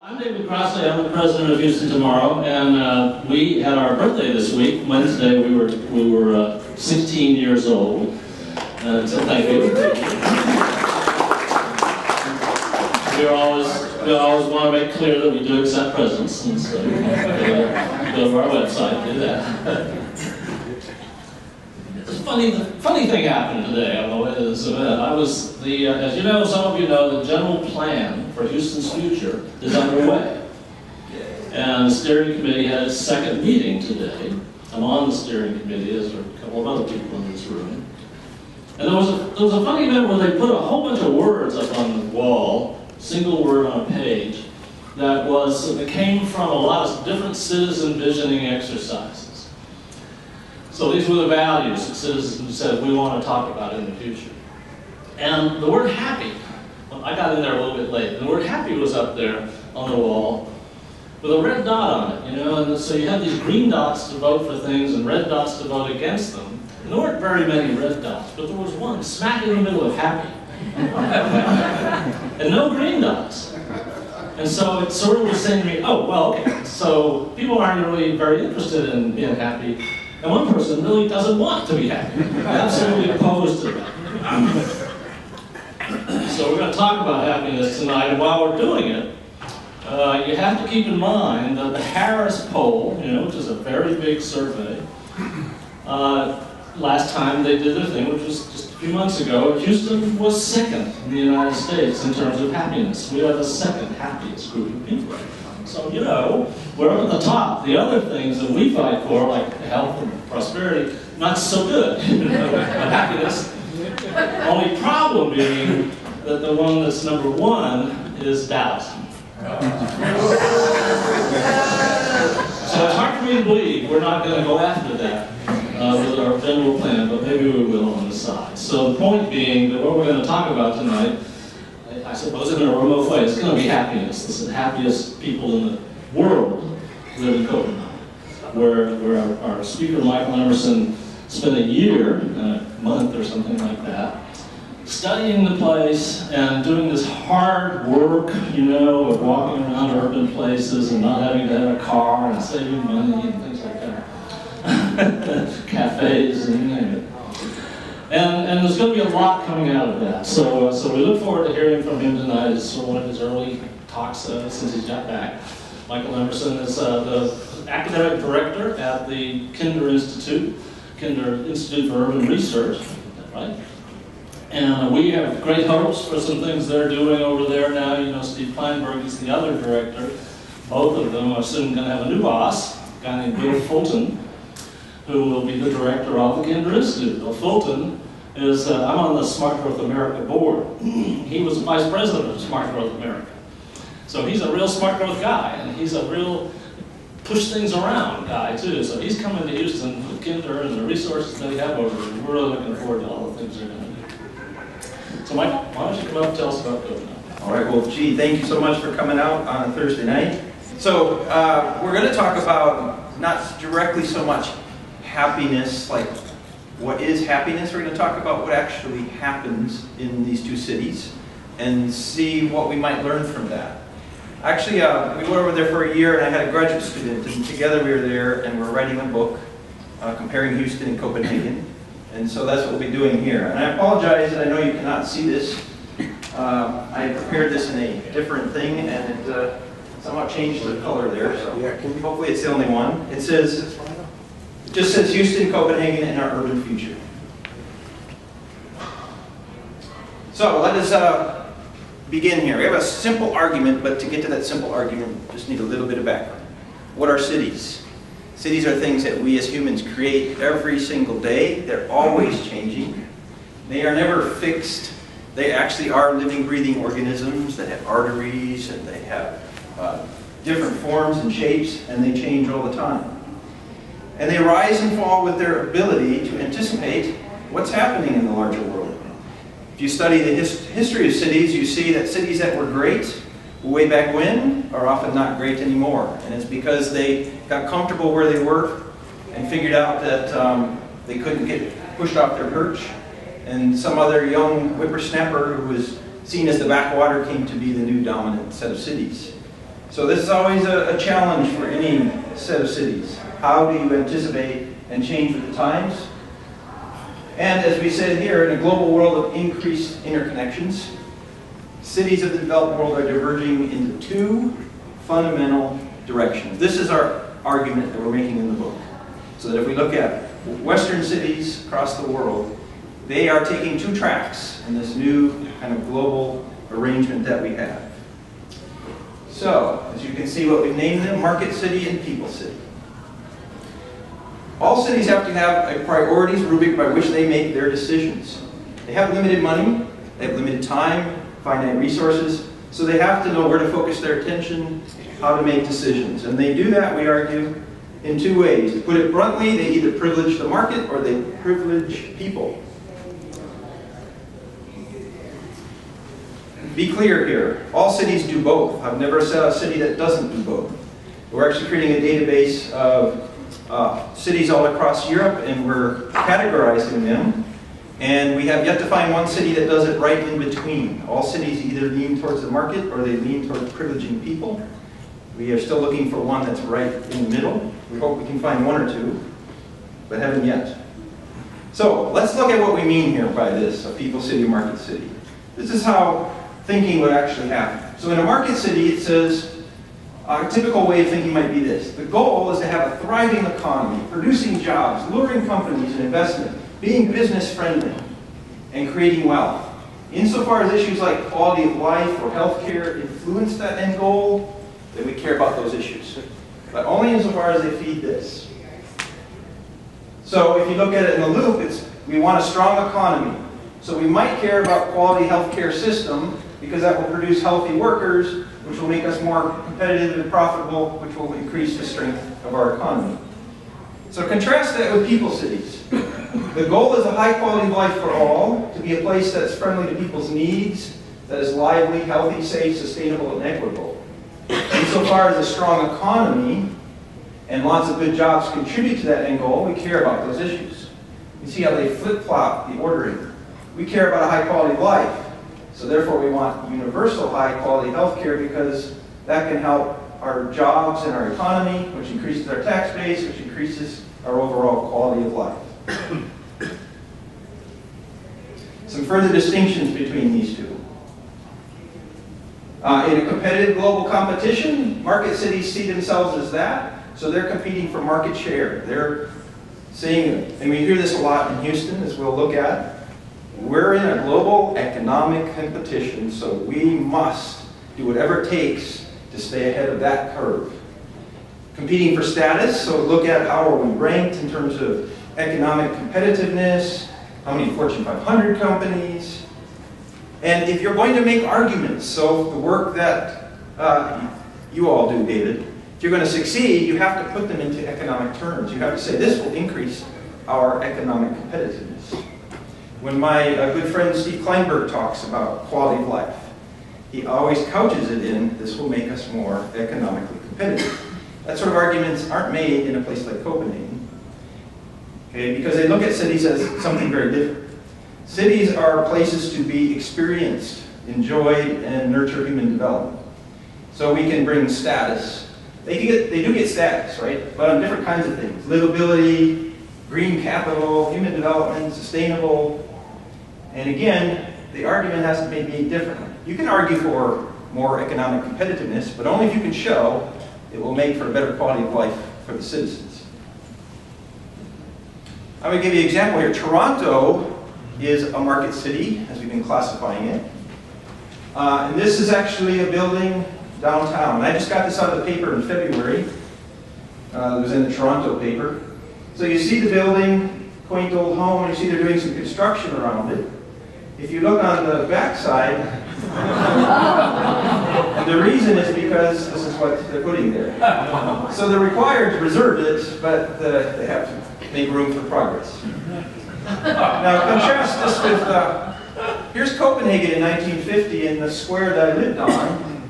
I'm David Crossley. I'm the president of Houston Tomorrow, and we had our birthday this week. Wednesday, we were 16 years old. So thank you. We always want to make clear that we do accept presents, and so go to our website and do that. The funny thing happened today on the way to this event. As you know, some of you know, the general plan for Houston's future is underway. And the steering committee had its second meeting today. I'm on the steering committee, as are a couple of other people in this room. And there was a funny event where they put a whole bunch of words up on the wall, single word on a page, that came from a lot of different citizen visioning exercises. So these were the values that citizens said we want to talk about in the future. And the word happy, well, I got in there a little bit late, and the word happy was up there on the wall with a red dot on it, and so you had these green dots to vote for things and red dots to vote against them. And there weren't very many red dots, but there was one smack in the middle of happy. And no green dots. And so it sort of was saying to me, oh, well, okay, so people aren't really very interested in being happy. And one person really doesn't want to be happy. Absolutely opposed to that. So we're going to talk about happiness tonight, and while we're doing it, you have to keep in mind that the Harris poll, which is a very big survey, last time they did their thing, which was just a few months ago, Houston was second in the United States in terms of happiness. We are the second happiest group of people. So, we're at the top. The other things that we fight for, like health and prosperity, not so good. Happiness. Only problem being that the one that's number one is doubt. So it's hard for me to believe we're not going to go after that with our general plan, but maybe we will on the side. So the point being that what we're going to talk about tonight, I suppose in a remote way, it's going to be happiness. This is the happiest people in the world live in Copenhagen, where our speaker, Michael Emerson, spent a year, a month or something like that, studying the place and doing this hard work, of walking around urban places and not having to have a car and saving money and things like that. Cafes and you name it. And there's going to be a lot coming out of that. So we look forward to hearing from him tonight. It's one of his early talks since he's got back. Michael Emerson is the academic director at the Kinder Institute for Urban Research, right? And we have great hopes for some things they're doing over there now. Steve Kleinberg is the other director. Both of them are soon going to have a new boss, a guy named Bill Fulton, who will be the director of the Kinder Institute. Bill Fulton is, I'm on the Smart Growth America board. He was the vice president of Smart Growth America. So he's a real smart growth guy, and he's a real push things around guy too. So he's coming to Houston with Kinder and the resources they have over there. We're really looking forward to all the things they're going to do. So Mike, why don't you come up and tell us about Copenhagen? All right, well, gee, thank you so much for coming out on a Thursday night. So we're going to talk about not directly so much happiness, like what is happiness. We're going to talk about what actually happens in these two cities and see what we might learn from that. Actually, we went over there for a year, and I had a graduate student, and together we were there, and we're writing a book comparing Houston and Copenhagen. And so that's what we'll be doing here. And I apologize that I know you cannot see this. I prepared this in a different thing, and it somehow changed the color there. So hopefully it's the only one. It just says Houston, Copenhagen, and our urban future. So let us begin here. We have a simple argument, but to get to that simple argument, we just need a little bit of background. What are cities? Cities are things that we as humans create every single day. They're always changing. They are never fixed. They actually are living, breathing organisms that have arteries, and they have different forms and shapes, and they change all the time. And they rise and fall with their ability to anticipate what's happening in the larger world. If you study the history of cities, you see that cities that were great way back when are often not great anymore. And it's because they got comfortable where they were and figured out that they couldn't get pushed off their perch. And some other young whippersnapper who was seen as the backwater came to be the new dominant set of cities. So this is always a challenge for any set of cities. How do you anticipate and change with the times? And as we said here, in a global world of increased interconnections, cities of the developed world are diverging into two fundamental directions. This is our argument that we're making in the book. So that if we look at Western cities across the world, they are taking two tracks in this new kind of global arrangement that we have. So, as you can see what we've named them, market city and people city. All cities have to have a priorities rubric by which they make their decisions. They have limited money, they have limited time, finite resources, so they have to know where to focus their attention, how to make decisions. And they do that, we argue, in two ways. To put it bluntly, they either privilege the market or they privilege people. Be clear here, all cities do both. I've never said a city that doesn't do both. We're actually creating a database of cities all across Europe, and we're categorizing them. And we have yet to find one city that does it right in between. All cities either lean towards the market or they lean towards privileging people. We are still looking for one that's right in the middle. We hope we can find one or two, but haven't yet. So let's look at what we mean here by this, a people city, market city. This is how thinking would actually happen. So in a market city, it says, a typical way of thinking might be this. The goal is to have a thriving economy, producing jobs, luring companies and investment, being business friendly, and creating wealth. Insofar as issues like quality of life or healthcare influence that end goal, then we care about those issues. But only insofar as they feed this. So if you look at it in a loop, we want a strong economy. So we might care about quality healthcare system because that will produce healthy workers, which will make us more competitive and profitable, which will increase the strength of our economy. So contrast that with people cities. The goal is a high quality of life for all, to be a place that's friendly to people's needs, that is lively, healthy, safe, sustainable, and equitable. Insofar as a strong economy and lots of good jobs contribute to that end goal, we care about those issues. You see how they flip-flop the ordering. We care about a high quality of life. So therefore we want universal high quality health care because that can help our jobs and our economy, which increases our tax base, which increases our overall quality of life. Some further distinctions between these two. In a competitive global competition, market cities see themselves as that, so they're competing for market share. They're saying, and we hear this a lot in Houston, as we'll look at, we're in a global economic competition, so we must do whatever it takes to stay ahead of that curve. Competing for status, so look at how are we ranked in terms of economic competitiveness, how many Fortune 500 companies, and if you're going to make arguments, so the work that you all do, David, if you're going to succeed, you have to put them into economic terms. You have to say, this will increase our economic competitiveness. When my good friend Steve Kleinberg talks about quality of life, he always couches it in, this will make us more economically competitive. That sort of arguments aren't made in a place like Copenhagen, okay, because they look at cities as something very different. Cities are places to be experienced, enjoyed, and nurture human development. So we can bring status. They do get status, right? But on different kinds of things. Livability, green capital, human development, sustainable. And again, the argument has to be made differently. You can argue for more economic competitiveness, but only if you can show it will make for a better quality of life for the citizens. I'm going to give you an example here. Toronto is a market city, as we've been classifying it. And this is actually a building downtown. And I just got this out of the paper in February. It was in the Toronto paper. So you see the building, quaint old home, and you see they're doing some construction around it. If you look on the back side, and the reason is because this is what they're putting there. So they're required to preserve it, but they have to make room for progress. Now contrast this with, here's Copenhagen in 1950 in the square that I lived on.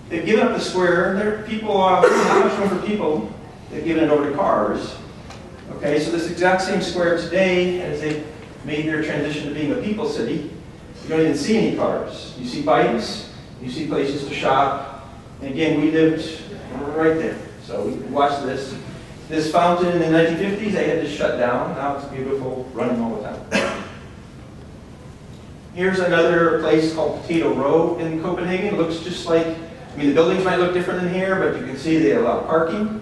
They've given up the square. There are people, not much room for people. They've given it over to cars. Okay, so this exact same square today, as they've made their transition to being a people city, you don't even see any cars. You see bikes, you see places to shop, And again, we lived right there. So we watched this. This fountain in the 1950s, they had to shut down. Now it's beautiful, running all the time. Here's another place called Potato Row in Copenhagen. It looks just like, I mean, the buildings might look different than here, but you can see they allow parking.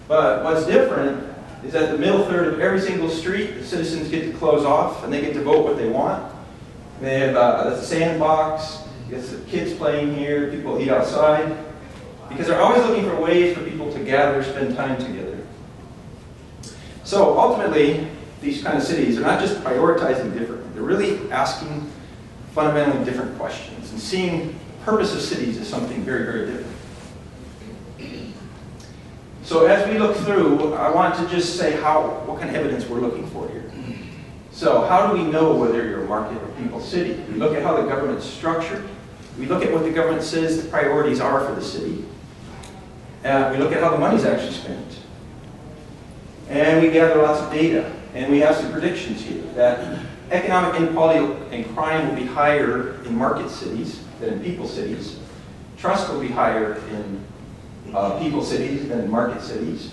But what's different is that the middle third of every single street, the citizens get to close off, and they get to vote what they want. They have a sandbox, you get some kids playing here, people eat outside, because they're always looking for ways for people to gather, spend time together. So ultimately, these kind of cities are not just prioritizing differently, they're really asking fundamentally different questions and seeing the purpose of cities as something very, very different. So as we look through, I want to just say what kind of evidence we're looking for here. So how do we know whether you're a market or people city? We look at how the government's structured. We look at what the government says the priorities are for the city. We look at how the money's actually spent. And we gather lots of data. And we have some predictions here that economic inequality and crime will be higher in market cities than in people cities. Trust will be higher in people cities than in market cities.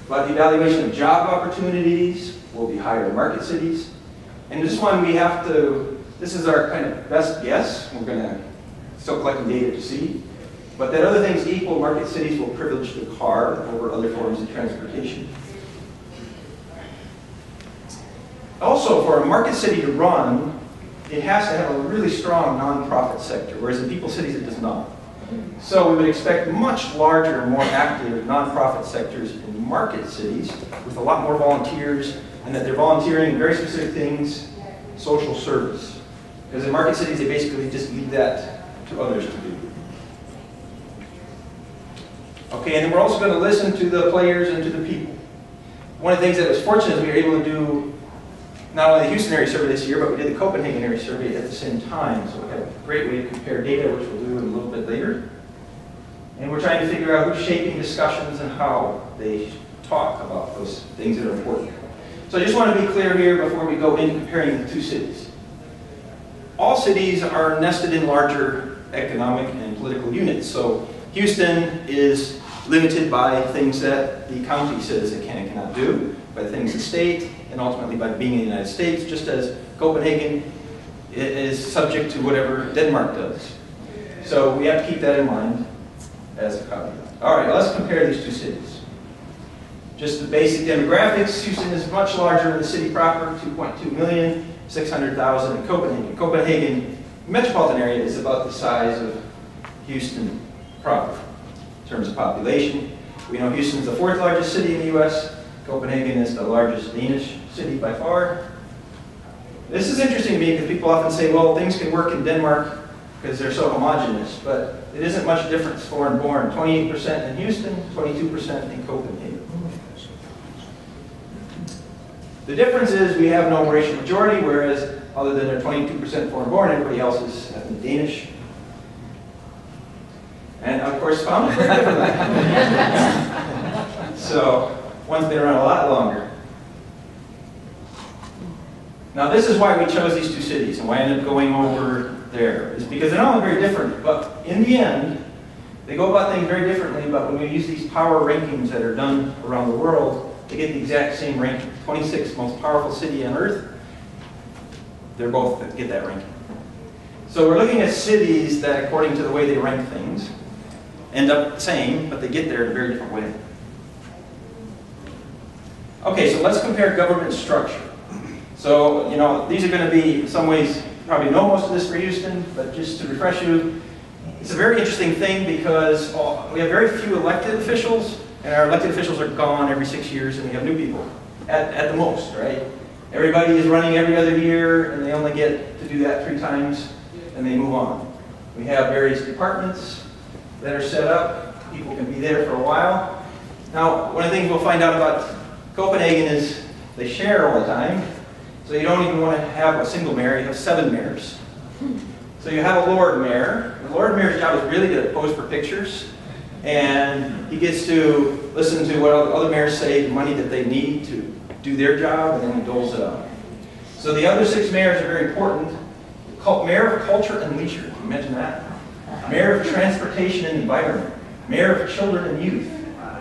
But the evaluation of job opportunities will be higher in market cities. And this one we have to, this is our kind of best guess. We're going to still collecting data to see. But that other things equal, market cities will privilege the car over other forms of transportation. Also, for a market city to run, it has to have a really strong nonprofit sector, whereas in people cities it does not. So we would expect much larger and more active nonprofit sectors in market cities with a lot more volunteers, and that they're volunteering in very specific things, social service. Because in market cities, they basically just leave that to others to do. Okay, and then we're also going to listen to the players and to the people. One of the things that was fortunate is we were able to do not only the Houston area survey this year, but we did the Copenhagen area survey at the same time. So we have a great way to compare data, which we'll do in a little bit later. And we're trying to figure out who's shaping discussions and how they talk about those things that are important. So I just want to be clear here before we go into comparing the two cities. All cities are nested in larger economic and political units. So Houston is limited by things that the county says it can and cannot do, by things the state, and ultimately by being in the United States, just as Copenhagen is subject to whatever Denmark does. So we have to keep that in mind as a caveat. All right, let's compare these two cities. Just the basic demographics, Houston is much larger than the city proper, 2.2 million, 600,000 in Copenhagen. Copenhagen metropolitan area is about the size of Houston proper in terms of population. We know Houston is the fourth largest city in the U.S. Copenhagen is the largest Danish city by far. This is interesting to me because people often say, well, things can work in Denmark because they're so homogeneous, but it isn't much difference foreign born. 28% in Houston, 22% in Copenhagen. The difference is we have no racial majority, whereas other than their 22% foreign born, everybody else is ethnic Danish. And of course, found very differently. So, one's been around a lot longer. Now this is why we chose these two cities and why I ended up going over there, is because they're not only very different, but in the end, they go about things very differently, but when we use these power rankings that are done around the world, they get the exact same ranking. 26th most powerful city on earth, they're both get that ranking. So we're looking at cities that, according to the way they rank things, end up the same, but they get there in a very different way. Okay, so let's compare government structure. So, you know, these are going to be, in some ways, you probably know most of this for Houston, but just to refresh you, it's a very interesting thing because we have very few elected officials, and our elected officials are gone every 6 years, and we have new people, at the most, right? Everybody is running every other year, and they only get to do that 3 times, and they move on. We have various departments that are set up. People can be there for a while. Now, one of the things we'll find out about Copenhagen is they share all the time. So you don't even want to have a single mayor, you have 7 mayors. So you have a Lord Mayor. The Lord Mayor's job is really to pose for pictures. And he gets to listen to what other mayors say, the money that they need to do their job, and then he doles it out. So the other 6 mayors are very important. Mayor of Culture and Leisure, can you imagine that? Mayor of Transportation and Environment, Mayor of Children and Youth,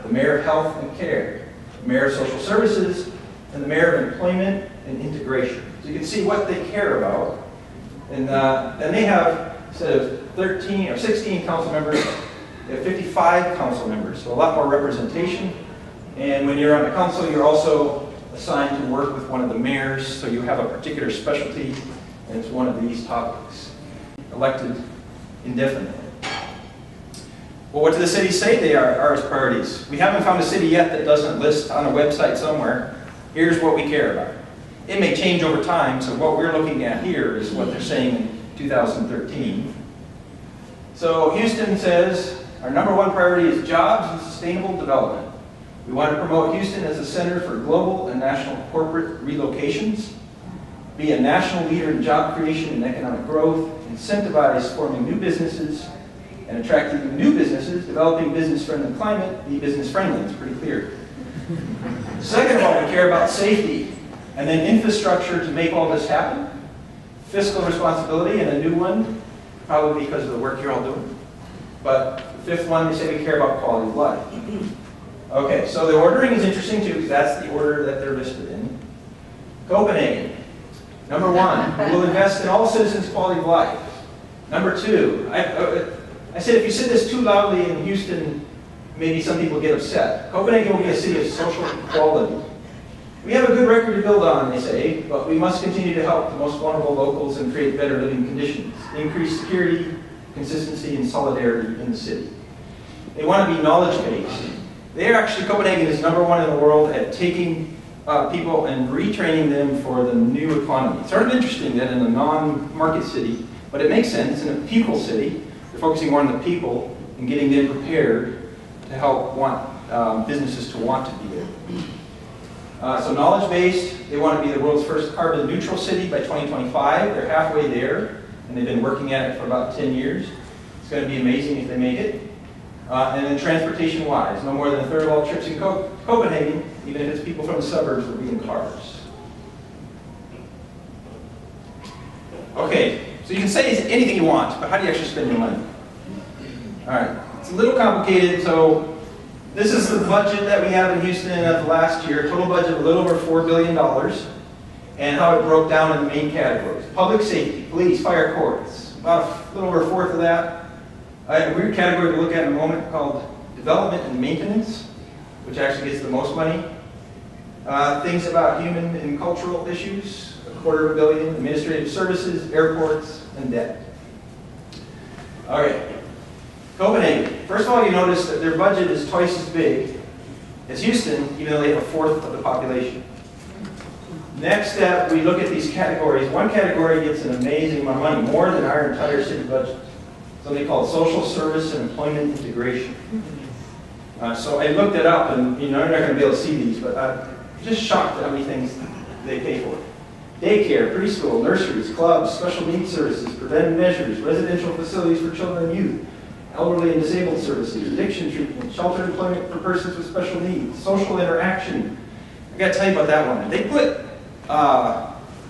the Mayor of Health and Care, the Mayor of Social Services, and the Mayor of Employment and Integration. So you can see what they care about. And then they have, instead of 13 or 16 council members, they have 55 council members, so a lot more representation. And when you're on the council, you're also assigned to work with one of the mayors, so you have a particular specialty, and it's one of these topics. Elected indefinitely. Well, what do the cities say they are as priorities? We haven't found a city yet that doesn't list on a website somewhere, here's what we care about. It may change over time, so what we're looking at here is what they're saying in 2013. So Houston says, our #1 priority is jobs and sustainable development. We want to promote Houston as a center for global and national corporate relocations, be a national leader in job creation and economic growth, incentivize forming new businesses and attracting new businesses, developing business-friendly climate, be business-friendly. It's pretty clear. Second of all, we care about safety, and then infrastructure to make all this happen, fiscal responsibility, and a new one, probably because of the work you're all doing. But the fifth one, they say we care about quality of life. Okay, so the ordering is interesting too, because that's the order that they're listed in. Copenhagen. #1, we will invest in all citizens' quality of life. #2, I said if you said this too loudly in Houston, maybe some people get upset. Copenhagen will be a city of social equality. We have a good record to build on, they say, but we must continue to help the most vulnerable locals and create better living conditions, increase security, consistency, and solidarity in the city. They want to be knowledge-based. They're actually, Copenhagen is #1 in the world at taking people and retraining them for the new economy. It's sort of interesting that in a non-market city, but it makes sense, in a people city, they're focusing more on the people and getting them prepared to help businesses to want to be there. So knowledge-based, they want to be the world's first carbon neutral city by 2025. They're halfway there, and they've been working at it for about 10 years. It's going to be amazing if they make it. And then transportation-wise, no more than a third of all trips in Copenhagen, even if it's people from the suburbs, will be in cars. Okay, so you can say anything you want, but how do you actually spend your money? All right, it's a little complicated, so this is the budget that we have in Houston of last year, total budget of a little over $4 billion, and how it broke down in the main categories. Public safety, police, fire courts, about a little over a fourth of that. A weird category to look at in a moment called development and maintenance, which actually gets the most money. Things about human and cultural issues, $250 million, administrative services, airports, and debt. All right, Copenhagen. First of all, you notice that their budget is twice as big as Houston, even though they have a fourth of the population. Next step, we look at these categories. One category gets an amazing amount of money, more than our entire city budget. Something called social service and employment integration. So I looked it up, and you're not going to be able to see these, but I'm just shocked at how many things they pay for. Daycare, preschool, nurseries, clubs, special needs services, preventive measures, residential facilities for children and youth, elderly and disabled services, addiction treatment, shelter employment for persons with special needs, social interaction. I got to tell you about that one. They put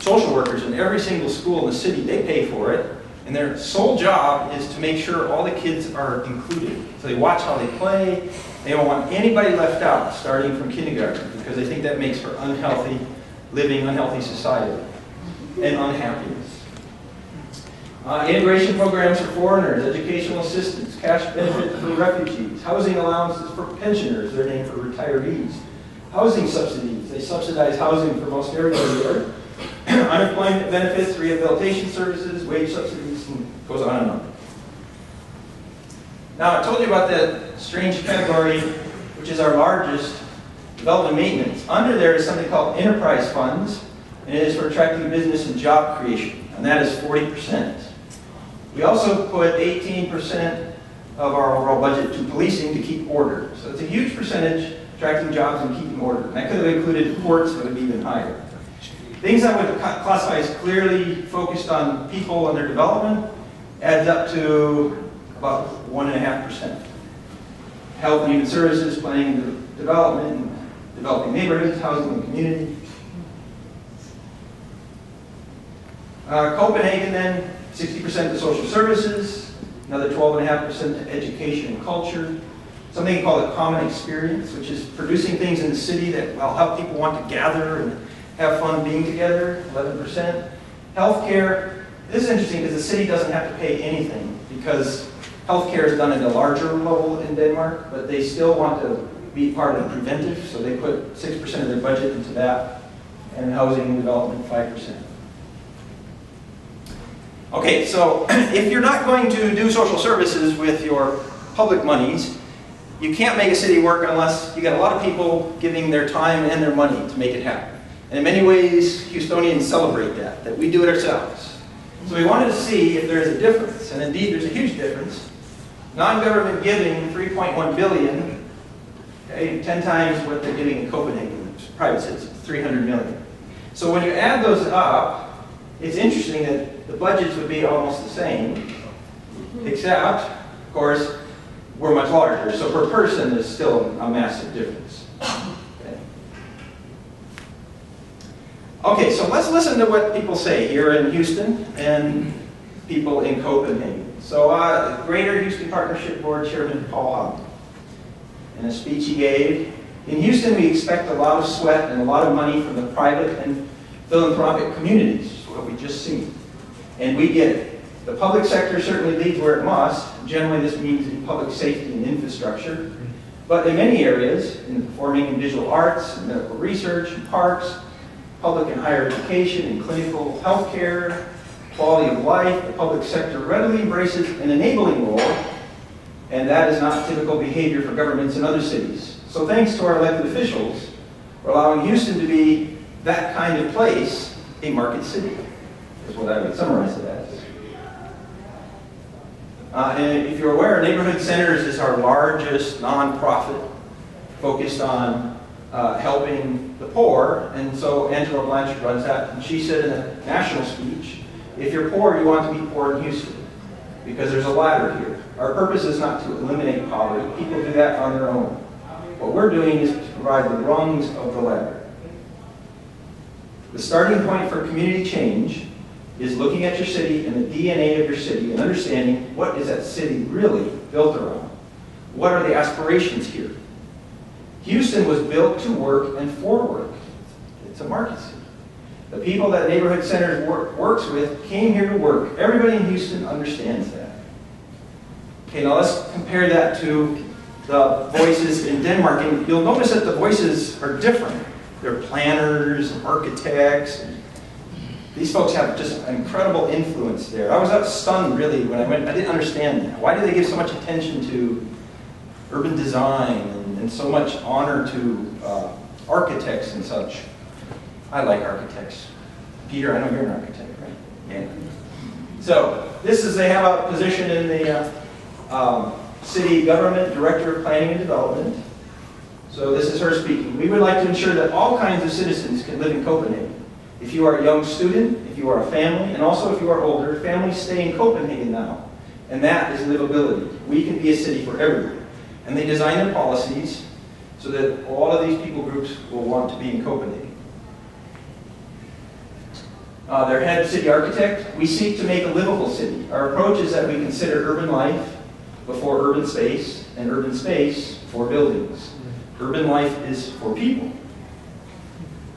social workers in every single school in the city. They pay for it. And their sole job is to make sure all the kids are included. So they watch how they play. They don't want anybody left out starting from kindergarten because they think that makes for unhealthy living, unhealthy society, and unhappiness. Integration programs for foreigners, educational assistance, cash benefit for refugees, housing allowances for pensioners, they're named for retirees, housing subsidies, they subsidize housing for most everybody there, unemployment benefits, rehabilitation services, wage subsidies, and goes on and on. Now, I told you about that strange category, which is our largest, development maintenance. Under there is something called enterprise funds, and it is for attracting business and job creation, and that is 40%. We also put 18% of our overall budget to policing to keep order. So it's a huge percentage, attracting jobs and keeping order. And that could have included courts, that would be even higher. Things I would classify as clearly focused on people and their development adds up to about 1.5%. Health and human services, planning and development, and developing neighborhoods, housing and community. Copenhagen then, 60% to social services, another 12.5% to education and culture, something called a common experience, which is producing things in the city that will help people want to gather and have fun being together, 11%. Healthcare, this is interesting because the city doesn't have to pay anything because healthcare is done at a larger level in Denmark, but they still want to be part of the preventive, so they put 6% of their budget into that, and housing and development, 5%. Okay, so if you're not going to do social services with your public monies, you can't make a city work unless you got a lot of people giving their time and their money to make it happen. And in many ways, Houstonians celebrate that we do it ourselves. So we wanted to see if there's a difference, and indeed there's a huge difference. Non-government giving, 3.1 billion, okay, 10 times what they're giving in Copenhagen, private citizens, 300 million. So when you add those up, it's interesting that the budgets would be almost the same, except, of course, we're much larger. So per person, there's still a massive difference. Okay, so let's listen to what people say here in Houston and people in Copenhagen. So Greater Houston Partnership Board Chairman Paul Hogg, in a speech he gave, in Houston we expect a lot of sweat and a lot of money from the private and philanthropic communities, what we just seen. And we get it. The public sector certainly leads where it must. Generally this means in public safety and infrastructure. But in many areas, in performing and visual arts, and medical research, and parks, public and higher education, and clinical health care, quality of life, the public sector readily embraces an enabling role, and that is not typical behavior for governments in other cities. So thanks to our elected officials, we're allowing Houston to be that kind of place, a market city, is what I would summarize it as. And if you're aware, Neighborhood Centers is our largest nonprofit focused on helping the poor, and so Angela Blanchard runs that, and she said in a national speech, if you're poor, you want to be poor in Houston, because there's a ladder here. Our purpose is not to eliminate poverty. People do that on their own. What we're doing is to provide the rungs of the ladder. The starting point for community change is looking at your city and the DNA of your city and understanding what is that city really built around. What are the aspirations here? Houston was built to work and for work. It's a market city. The people that Neighborhood Centers works with came here to work. Everybody in Houston understands that. Okay, now let's compare that to the voices in Denmark. And you'll notice that the voices are different. They're planners, architects. These folks have just an incredible influence there. I was stunned, really, when I went. I didn't understand that. Why do they give so much attention to urban design and so much honor to architects and such? I like architects. Peter, I know you're an architect, right? Yeah. So this is, they have a position in the city government, Director of Planning and Development. So this is her speaking. We would like to ensure that all kinds of citizens can live in Copenhagen. If you are a young student, if you are a family, and also if you are older, families stay in Copenhagen now. And that is livability. We can be a city for everyone. And they design their policies so that all of these people groups will want to be in Copenhagen. Their head city architect, we seek to make a livable city. Our approach is that we consider urban life before urban space, and urban space for buildings. Urban life is for people.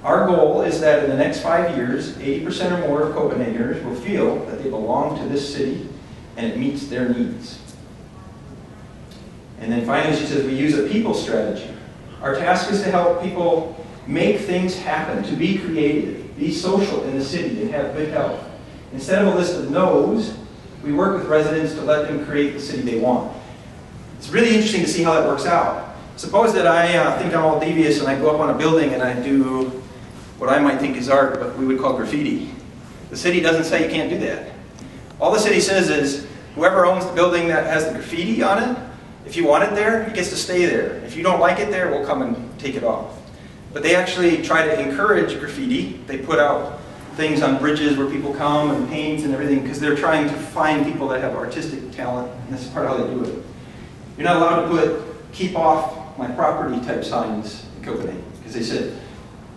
Our goal is that in the next 5 years, 80% or more of Copenhageners will feel that they belong to this city and it meets their needs. And then finally she says we use a people strategy. Our task is to help people make things happen, to be creative, be social in the city, and have good health. Instead of a list of no's, we work with residents to let them create the city they want. It's really interesting to see how that works out. Suppose that I think I'm all devious and I go up on a building and I do what I might think is art, but we would call graffiti. The city doesn't say you can't do that. All the city says is, whoever owns the building that has the graffiti on it, if you want it there, it gets to stay there. If you don't like it there, we'll come and take it off. But they actually try to encourage graffiti. They put out things on bridges where people come and paint and everything because they're trying to find people that have artistic talent, and this is part of how they do it. You're not allowed to put keep off my property type signs in Copenhagen because they said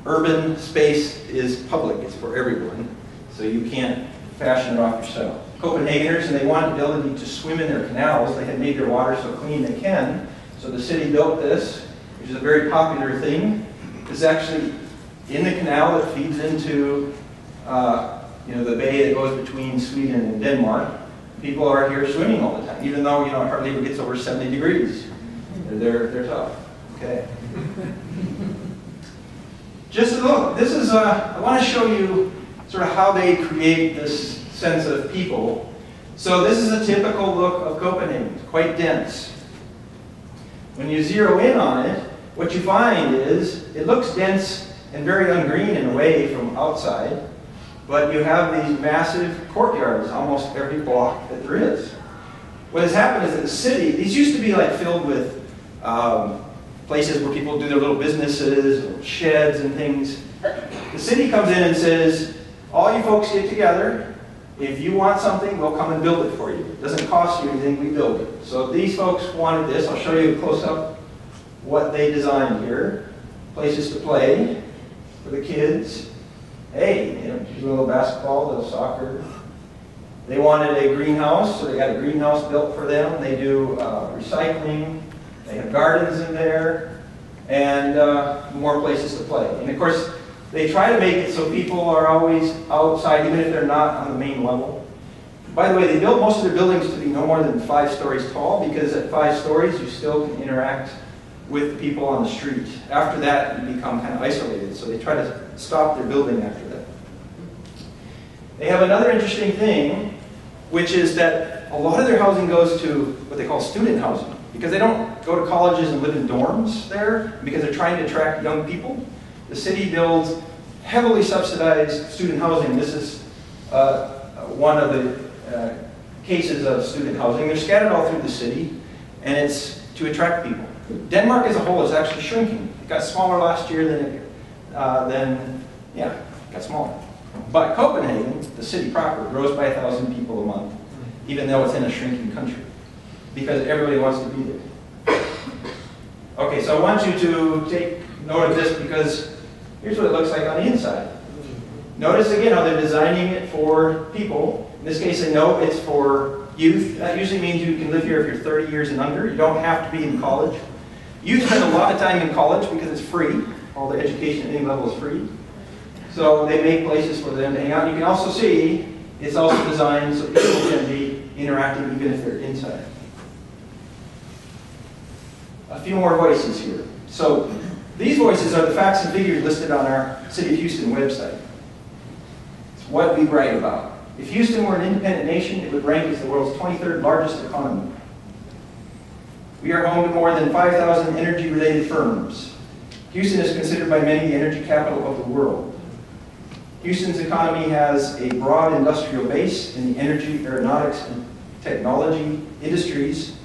urban space is public, it's for everyone, so you can't fashion it off yourself. Copenhageners, and they wanted the ability to swim in their canals. They had made their water so clean they can. So the city built this, which is a very popular thing. It's actually in the canal that feeds into the bay that goes between Sweden and Denmark. People are here swimming all the time, even though it hardly ever gets over 70 degrees. They're tough. Okay. Just a look. This is I want to show you sort of how they create this sense of people. So this is a typical look of Copenhagen. It's quite dense. When you zero in on it, what you find is it looks dense and very ungreen in a way from outside, but you have these massive courtyards almost every block that there is. What has happened is that the city, these used to be like filled with places where people do their little businesses, or sheds and things. The city comes in and says, all you folks get together. If you want something, we'll come and build it for you. It doesn't cost you anything, we build it. So these folks wanted this. I'll show you a close-up what they designed here. Places to play for the kids. Hey, here's a little basketball, a little soccer. They wanted a greenhouse, so they got a greenhouse built for them. They do recycling. They have gardens in there, and more places to play. And of course, they try to make it so people are always outside, even if they're not on the main level. By the way, they built most of their buildings to be no more than 5 stories tall, because at 5 stories, you still can interact with the people on the street. After that, you become kind of isolated, so they try to stop their building after that. They have another interesting thing, which is that a lot of their housing goes to what they call student housing, because they don't go to colleges and live in dorms there, because they're trying to attract young people. The city builds heavily subsidized student housing. This is one of the cases of student housing. They're scattered all through the city, and it's to attract people. Denmark as a whole is actually shrinking. It got smaller last year it got smaller. But Copenhagen, the city proper, grows by 1,000 people a month, even though it's in a shrinking country, because everybody wants to be there. Okay, so I want you to take note of this, because here's what it looks like on the inside. Notice again how they're designing it for people. In this case, they know it's for youth. That usually means you can live here if you're 30 years and under. You don't have to be in college. Youth spend a lot of time in college because it's free. All the education at any level is free. So they make places for them to hang out. You can also see it's also designed so people can be interacting even if they're inside. A few more voices here. So these voices are the facts and figures listed on our City of Houston website. It's what we write about. If Houston were an independent nation, it would rank as the world's 23rd largest economy. We are home to more than 5,000 energy-related firms. Houston is considered by many the energy capital of the world. Houston's economy has a broad industrial base in the energy, aeronautics, and technology industries.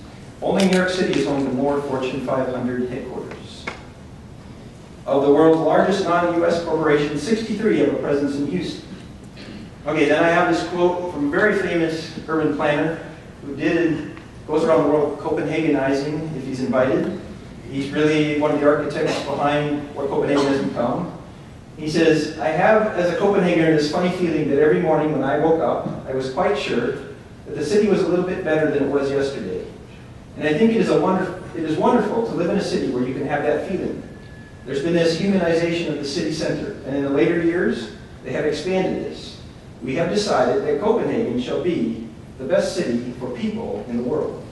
Only New York City is home to more Fortune 500 headquarters. Of the world's largest non-U.S. corporations, 63 have a presence in Houston. Okay, then I have this quote from a very famous urban planner who goes around the world Copenhagenizing if he's invited. He's really one of the architects behind what Copenhagen has become. He says, I have, as a Copenhagener, this funny feeling that every morning when I woke up, I was quite sure that the city was a little bit better than it was yesterday. And I think it is wonderful to live in a city where you can have that feeling. There's been this humanization of the city center, and in the later years, they have expanded this. We have decided that Copenhagen shall be the best city for people in the world.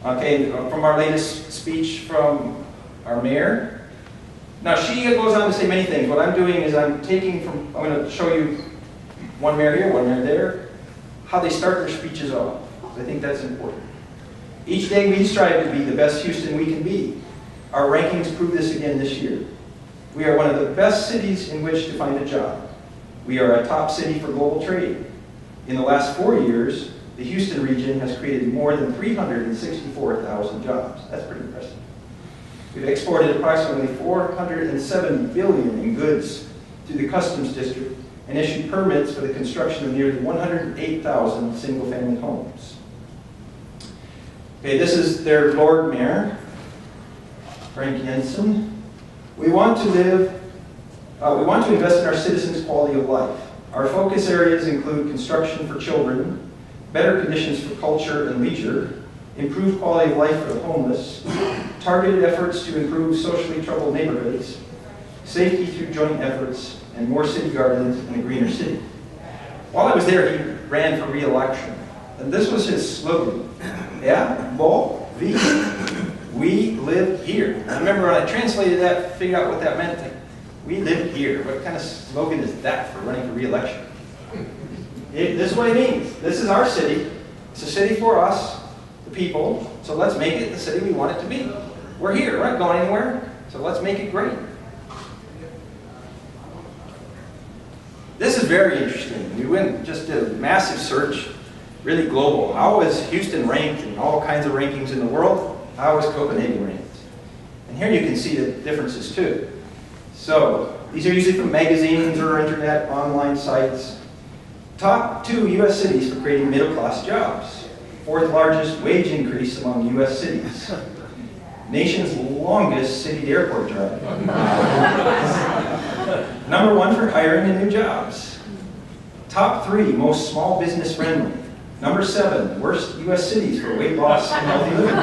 Okay, from our latest speech from our mayor. Now, she goes on to say many things. What I'm doing is I'm going to show you one mayor here, one mayor there, how they start their speeches off. I think that's important. Each day we strive to be the best Houston we can be. Our rankings prove this again this year. We are one of the best cities in which to find a job. We are a top city for global trade. In the last 4 years, the Houston region has created more than 364,000 jobs. That's pretty impressive. We've exported approximately $470 billion in goods to the Customs District and issued permits for the construction of nearly 108,000 single-family homes. Okay, this is their Lord Mayor, Frank Jensen. We want to invest in our citizens' quality of life. Our focus areas include construction for children, better conditions for culture and leisure, improved quality of life for the homeless, targeted efforts to improve socially troubled neighborhoods, safety through joint efforts, and more city gardens and a greener city. While I was there, he ran for re-election, and this was his slogan. Yeah, Bo, Vi, we live here. I remember when I translated that, figured out what that meant. Like, we live here. What kind of slogan is that for running for re-election? This is what it means. This is our city. It's a city for us, the people, so let's make it the city we want it to be. We're here, we're not going anywhere, so let's make it great. This is very interesting. We went just did a massive search, really global. How was Houston ranked in all kinds of rankings in the world? How was Copenhagen ranked? And here you can see the differences too. So these are usually from magazines or internet, online sites. Top 2 U.S. cities for creating middle-class jobs. 4th largest wage increase among U.S. cities. Nation's longest city-to-airport drive. Number 1 for hiring and new jobs. Top 3 most small business friendly. Number 7 worst U.S. cities for weight loss and healthy living.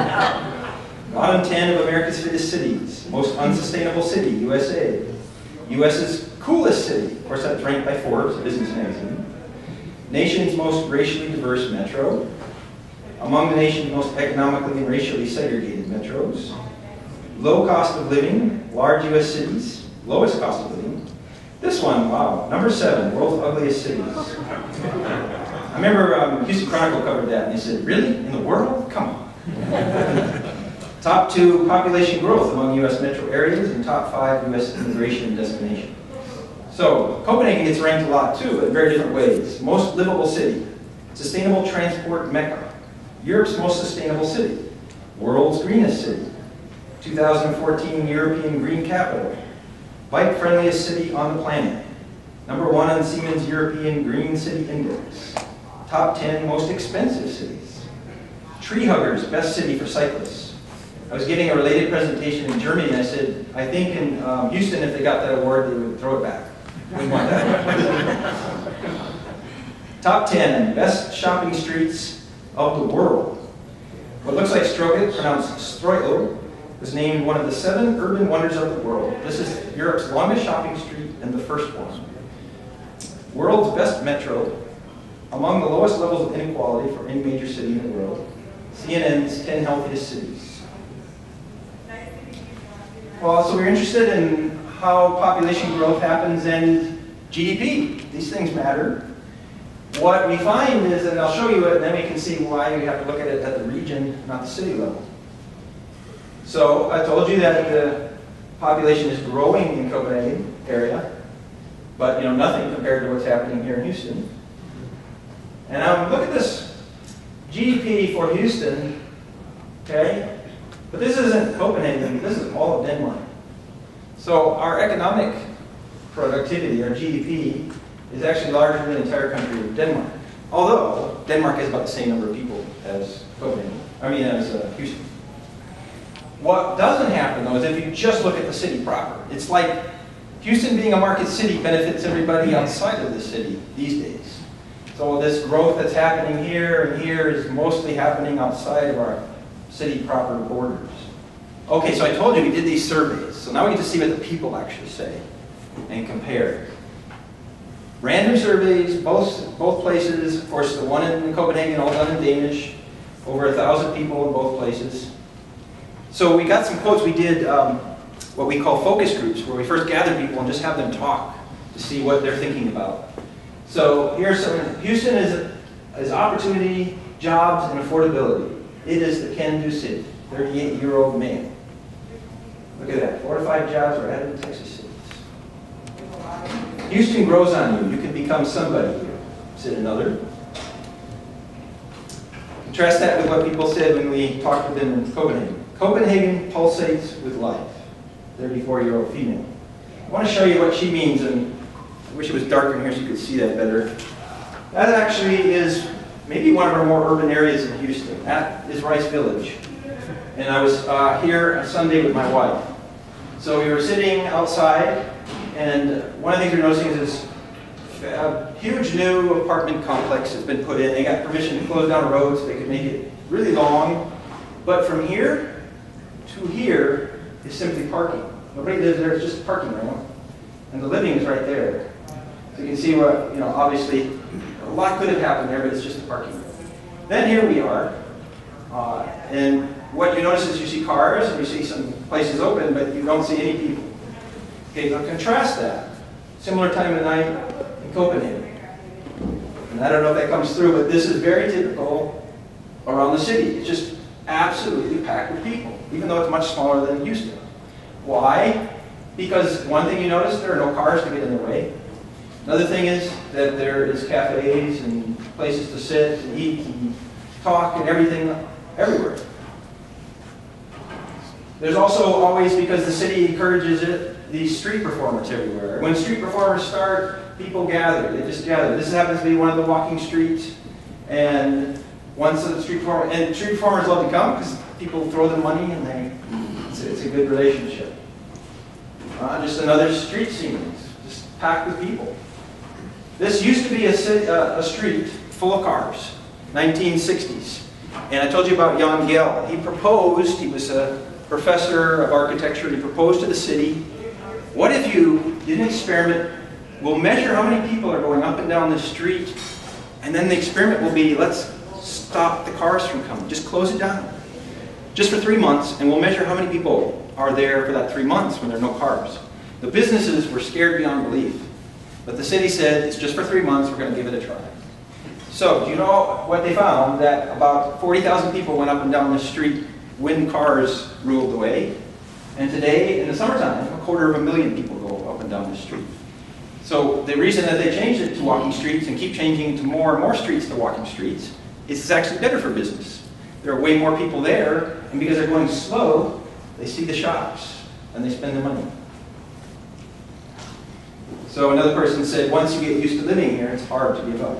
Bottom 10 of America's fittest cities. Most unsustainable city, USA. U.S.'s coolest city. Of course, that's ranked by Forbes, a business magazine. Nation's most racially diverse metro. Among the nation's most economically and racially segregated metros. Low cost of living, large U.S. cities. Lowest cost of living. This one, wow, number 7, world's ugliest cities. I remember Houston Chronicle covered that, and they said, really? In the world? Come on. Top 2 population growth among U.S. metro areas, and top 5 U.S. immigration destination. So, Copenhagen gets ranked a lot too, in very different ways. Most livable city, sustainable transport mecca, Europe's most sustainable city, world's greenest city, 2014 European Green Capital, bike-friendliest city on the planet, number 1 on Siemens European Green City Index, top 10 most expensive cities, tree huggers, best city for cyclists. I was giving a related presentation in Germany, and I said, I think in Houston, if they got that award, they would throw it back. We want that. Top 10 best shopping streets of the world. What looks like Stroget, pronounced Stroilo, was named one of the 7 urban wonders of the world. This is Europe's longest shopping street and the first one. World's best metro, among the lowest levels of inequality for any major city in the world. CNN's 10 healthiest cities. Well, so we're interested in how population growth happens and GDP. These things matter. What we find is, and I'll show you it, and then we can see why we have to look at it at the region, not the city level. So I told you that the population is growing in Copenhagen area, but nothing compared to what's happening here in Houston. And look at this GDP for Houston, okay? But this isn't Copenhagen, this is all of Denmark. So our economic productivity, our GDP, is actually larger than the entire country of Denmark. Although Denmark has about the same number of people as Houston. What doesn't happen though is if you just look at the city proper. It's like Houston being a market city benefits everybody outside of the city these days. So this growth that's happening here and here is mostly happening outside of our city proper borders. Okay, so I told you we did these surveys. So now we get to see what the people actually say and compare. Random surveys, both places. Of course, the one in Copenhagen, all done in Danish. Over 1,000 people in both places. So we got some quotes. We did what we call focus groups, where we first gather people and just have them talk to see what they're thinking about. So here's some. Houston is opportunity, jobs, and affordability. It is the can-do city. 38-year-old man. Look at that. 4 to 5 jobs are added in Texas cities. Houston grows on you. You can become somebody here, said another. Contrast that with what people said when we talked with them in Copenhagen. Copenhagen pulsates with life. 34-year-old female. I want to show you what she means, and I wish it was darker in here so you could see that better. That actually is maybe one of our more urban areas in Houston. That is Rice Village. And I was here on Sunday with my wife. So we were sitting outside, and one of the things we're noticing is huge new apartment complex has been put in. They got permission to close down a road so they could make it really long. But from here to here is simply parking. Nobody lives there, it's just parking around. And the living is right there. So you can see what, obviously a lot could have happened there, but it's just a parking road. Then here we are. And what you notice is you see cars and you see some places open, but you don't see any people. Okay, now contrast that. Similar time of night in Copenhagen. And I don't know if that comes through, but this is very typical around the city. It's just absolutely packed with people, even though it's much smaller than Houston. Why? Because one thing you notice, there are no cars to get in the way. Another thing is that there is cafes and places to sit and eat and talk and everything everywhere. There's also always, because the city encourages it, these street performers everywhere. When street performers start, people gather. They just gather. This happens to be one of the walking streets. And once the street performers love to come because people throw them money and it's a good relationship. Just another street scene, just packed with people. This used to be a street full of cars, 1960s. And I told you about Jan Gehl. He proposed, he was a professor of architecture, he proposed to the city, what if you did an experiment, we'll measure how many people are going up and down the street, and then the experiment will be, let's stop the cars from coming, just close it down. Just for 3 months, and we'll measure how many people are there for that 3 months when there are no cars. The businesses were scared beyond belief. But the city said, it's just for 3 months, we're going to give it a try. So, do you know what they found? That about 40,000 people went up and down the street when cars ruled the way. And today, in the summertime, 250,000 people go up and down the street. So the reason that they changed it to walking streets and keep changing to more and more streets to walking streets is it's actually better for business. There are way more people there, and because they're going slow, they see the shops and they spend the money. So another person said, once you get used to living here, it's hard to give up.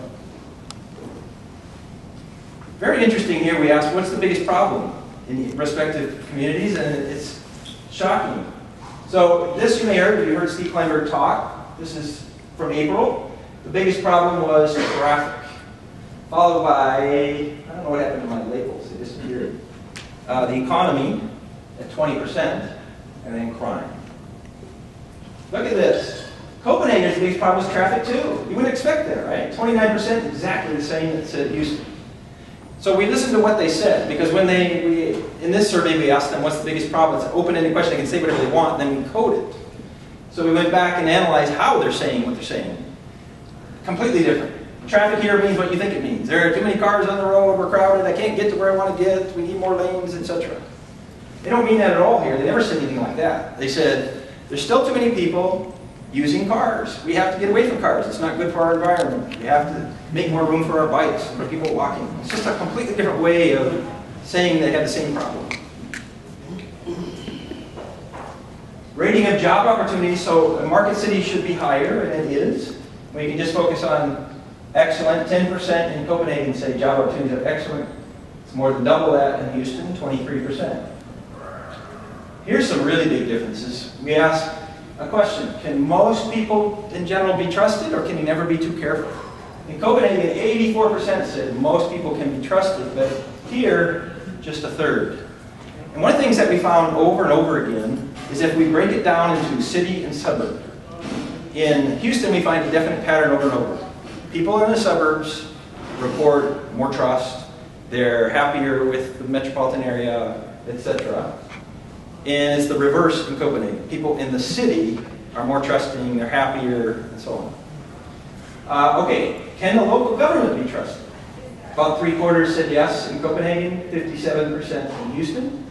Very interesting here, we asked, what's the biggest problem in the respective communities? And it's shocking. So this you may have heard, you heard Steve Kleinberg talk. This is from April. The biggest problem was traffic, followed by, I don't know what happened to my labels, they disappeared. The economy at 20%, and then crime. Look at this. Copenhagen's biggest problem is traffic too. You wouldn't expect that, right? 29%, exactly the same as Houston. So we listened to what they said, because when in this survey we asked them what's the biggest problem. It's an open-ended question, they can say whatever they want, and then we code it. So we went back and analyzed how they're saying what they're saying. Completely different. Traffic here means what you think it means. There are too many cars on the road, we're crowded, I can't get to where I want to get, we need more lanes, etc. They don't mean that at all here. They never said anything like that. They said, there's still too many people using cars. We have to get away from cars. It's not good for our environment. We have to make more room for our bikes, for people walking. It's just a completely different way of saying they have the same problem. Rating of job opportunities. So a market city should be higher, and it is. We can just focus on excellent. 10% in Copenhagen say job opportunities are excellent. It's more than double that in Houston, 23%. Here's some really big differences. We asked a question, can most people in general be trusted, or can you never be too careful? In Copenhagen, 84% said most people can be trusted, but here, just a third. And one of the things that we found over and over again is if we break it down into city and suburb. In Houston, we find a definite pattern over and over. People in the suburbs report more trust, they're happier with the metropolitan area, etc. And it's the reverse in Copenhagen. People in the city are more trusting, they're happier, and so on. Okay, can the local government be trusted? About 3/4 said yes in Copenhagen, 57% in Houston.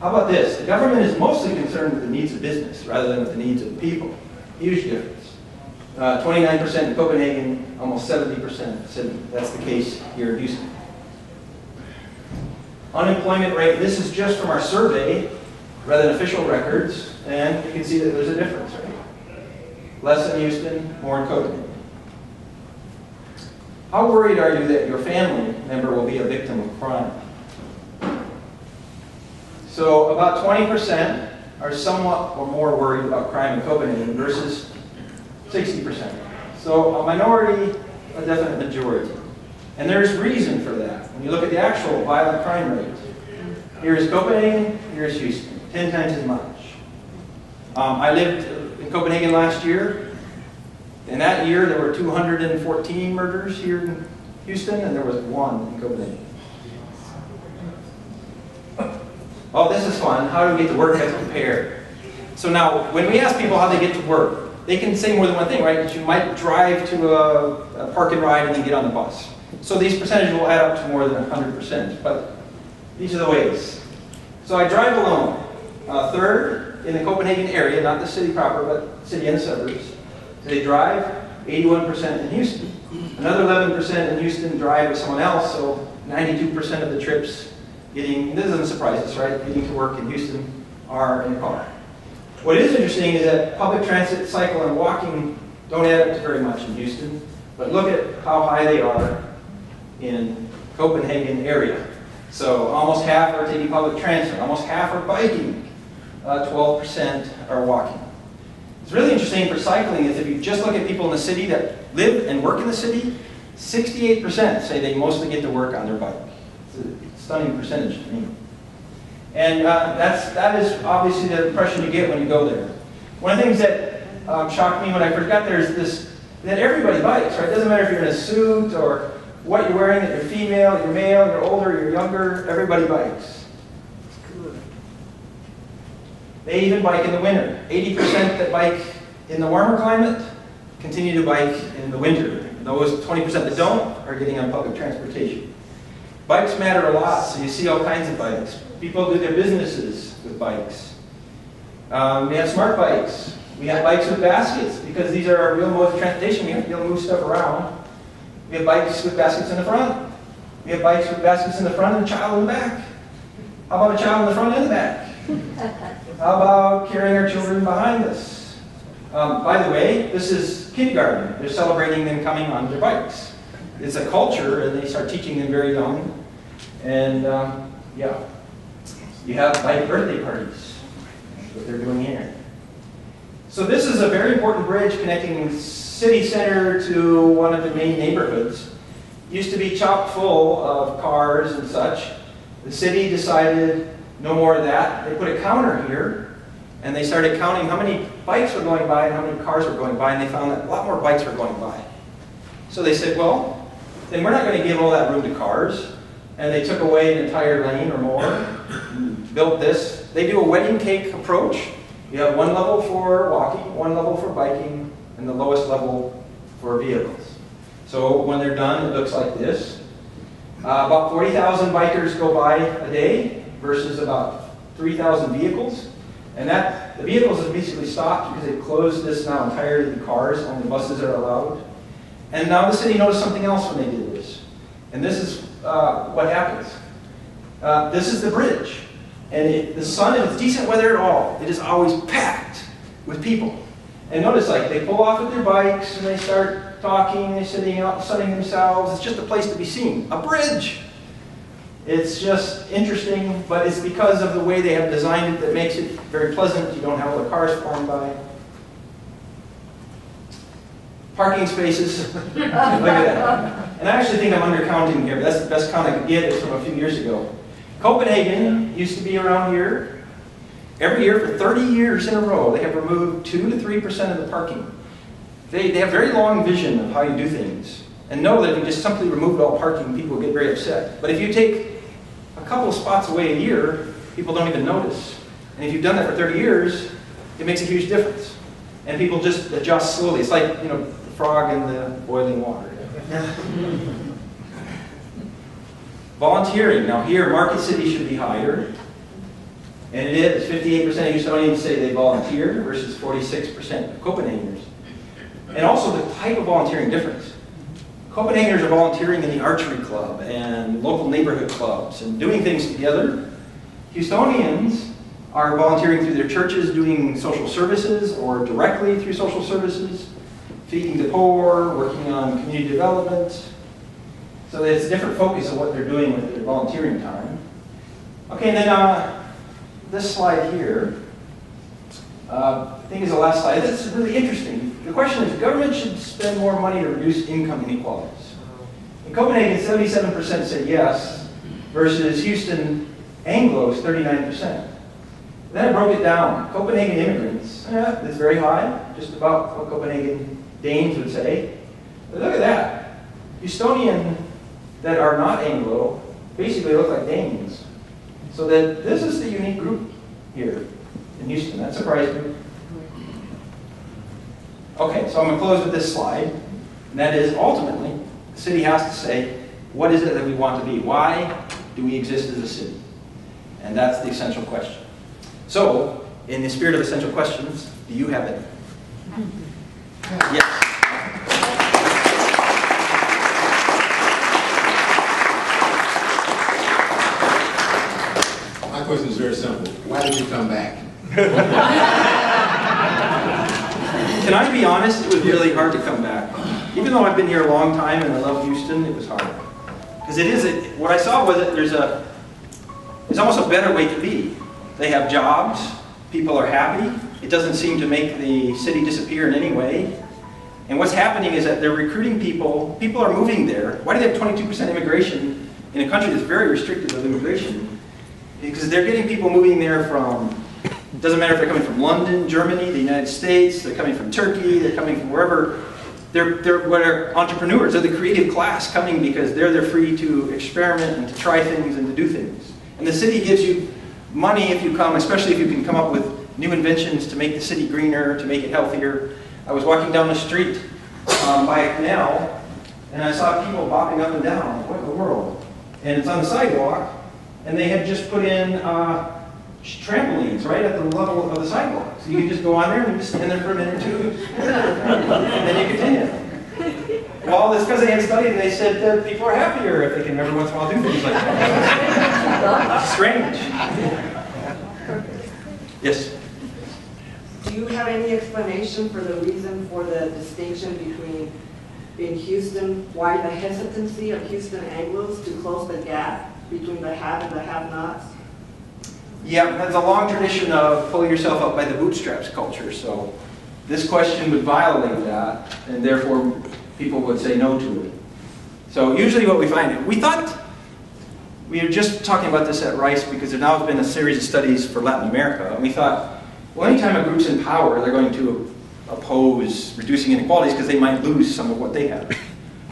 How about this? The government is mostly concerned with the needs of business rather than with the needs of the people. Huge difference. 29% in Copenhagen, almost 70% said that's the case here in Houston. Unemployment rate, this is just from our survey, rather than official records, and you can see that there's a difference, right? Less in Houston, more in Copenhagen. How worried are you that your family member will be a victim of crime? So about 20% are somewhat or more worried about crime in Copenhagen versus 60%. So a minority, a definite majority. And there's reason for that. When you look at the actual violent crime rate, here's Copenhagen, here's Houston, 10 times as much. I lived in Copenhagen last year. In that year, there were 214 murders here in Houston, and there was 1 in Copenhagen. Oh, this is fun. How do we get to work as compared? So now, when we ask people how they get to work, they can say more than one thing, right? That you might drive to a park and ride and then get on the bus. So these percentages will add up to more than 100%, but these are the ways. So I drive alone. Third in the Copenhagen area, not the city proper, but city and suburbs. So they drive, 81% in Houston. Another 11% in Houston drive with someone else, so 92% of the trips getting, this doesn't surprise us, right? Getting to work in Houston are in a car. What is interesting is that public transit, cycle, and walking don't add up to very much in Houston, but look at how high they are in Copenhagen area. So almost half are taking public transit, almost half are biking, 12% are walking. It's really interesting for cycling is if you just look at people in the city that live and work in the city, 68% say they mostly get to work on their bike. It's a stunning percentage to me. And that is obviously the impression you get when you go there. One of the things that shocked me when I first got there is this, that everybody bikes, right? It doesn't matter if you're in a suit or what you're wearing, that you're female, you're male, you're older, you're younger, everybody bikes. They even bike in the winter. 80% that bike in the warmer climate continue to bike in the winter. Those 20% that don't are getting on public transportation. Bikes matter a lot, so you see all kinds of bikes. People do their businesses with bikes. We have smart bikes. We have bikes with baskets because these are our real modes of transportation. We have to be able to move stuff around. We have bikes with baskets in the front. We have bikes with baskets in the front and a child in the back. How about a child in the front and the back? How about carrying our children behind us? By the way, this is kindergarten. They're celebrating them coming on their bikes. It's a culture, and they start teaching them very young. And yeah, you have bike birthday parties. That's what they're doing here. So this is a very important bridge connecting city center to one of the main neighborhoods. It used to be chock full of cars and such. The city decided no more of that. They put a counter here, and they started counting how many bikes were going by and how many cars were going by, and they found that a lot more bikes were going by. So they said, well, then we're not going to give all that room to cars. And they took away an entire lane or more, and built this. They do a wedding cake approach. You have one level for walking, one level for biking, and the lowest level for vehicles. So when they're done, it looks like this. About 40,000 bikers go by a day versus about 3,000 vehicles. And the vehicles have basically stopped because they've closed this now entirely to cars. Only buses are allowed. And now the city noticed something else when they did this. And this is what happens. This is the bridge. And the sun, if it's decent weather at all, it is always packed with people. And notice, like, they pull off with their bikes and they start talking, they're sitting out, sunning themselves. It's just a place to be seen. A bridge! It's just interesting, but it's because of the way they have designed it that makes it very pleasant. You don't have all the cars flying by. Parking spaces. Look at that. And I actually think I'm undercounting here, but that's the best count I could get. It's from a few years ago. Copenhagen used to be around here. Every year for 30 years in a row, they have removed 2 to 3% of the parking. They have very long vision of how you do things. And know that if you just simply remove all parking, people get very upset. But if you take a couple of spots away a year, people don't even notice. And if you've done that for 30 years, it makes a huge difference. And people just adjust slowly. It's like, you know, the frog in the boiling water. Volunteering. Now here, Market City should be higher. And it is. 58% of Houstonians say they volunteer versus 46% of Copenhageners. And also the type of volunteering difference. Copenhageners are volunteering in the archery club and local neighborhood clubs and doing things together. Houstonians are volunteering through their churches, doing social services or directly through social services, feeding the poor, working on community development. So it's a different focus of what they're doing with their volunteering time. Okay, and then this slide here, I think is the last slide. This is really interesting. the question is, government should spend more money to reduce income inequalities. In Copenhagen, 77% said yes, versus Houston Anglos, 39%. Then I broke it down. Copenhagen immigrants, that's very high, just about what Copenhagen Danes would say. But look at that. Houstonian that are not Anglo basically look like Danes. So that this is the unique group here in Houston. That surprised me. Okay, so I'm going to close with this slide. And that is, ultimately, the city has to say, what is it that we want to be? Why do we exist as a city? And that's the essential question. So, in the spirit of essential questions, do you have it? Yes. My question is very simple. Why did you come back? Can I be honest? It was really hard to come back. Even though I've been here a long time and I love Houston, it was hard. Because what I saw was that there's almost a better way to be. They have jobs, people are happy, it doesn't seem to make the city disappear in any way. And what's happening is that they're recruiting people are moving there. Why do they have 22% immigration in a country that's very restrictive of immigration? Because they're getting people moving there from, it doesn't matter if they're coming from London, Germany, the United States, they're coming from Turkey, they're coming from wherever. They're entrepreneurs, they're the creative class coming because they're free to experiment and to try things and to do things. And the city gives you money if you come, especially if you can come up with new inventions to make the city greener, to make it healthier. I was walking down the street by a canal, and I saw people bopping up and down. What in the world? And it's on the sidewalk, and they had just put in trampolines right at the level of the sidewalk. So you can just go on there and you just stand there for a minute or two, and then you continue. Well, it's because they had studied and they said that people are happier if they can every once in a while do things like that. It's strange. Yes? Do you have any explanation for the reason for the distinction between, in Houston, why the hesitancy of Houston Anglos to close the gap between the have and the have-nots? Yeah, there's a long tradition of pull yourself up by the bootstraps culture, so this question would violate that, and therefore people would say no to it. So usually what we find, we were just talking about this at Rice because there now has been a series of studies for Latin America, and we thought, well, anytime a group's in power, they're going to oppose reducing inequalities because they might lose some of what they have.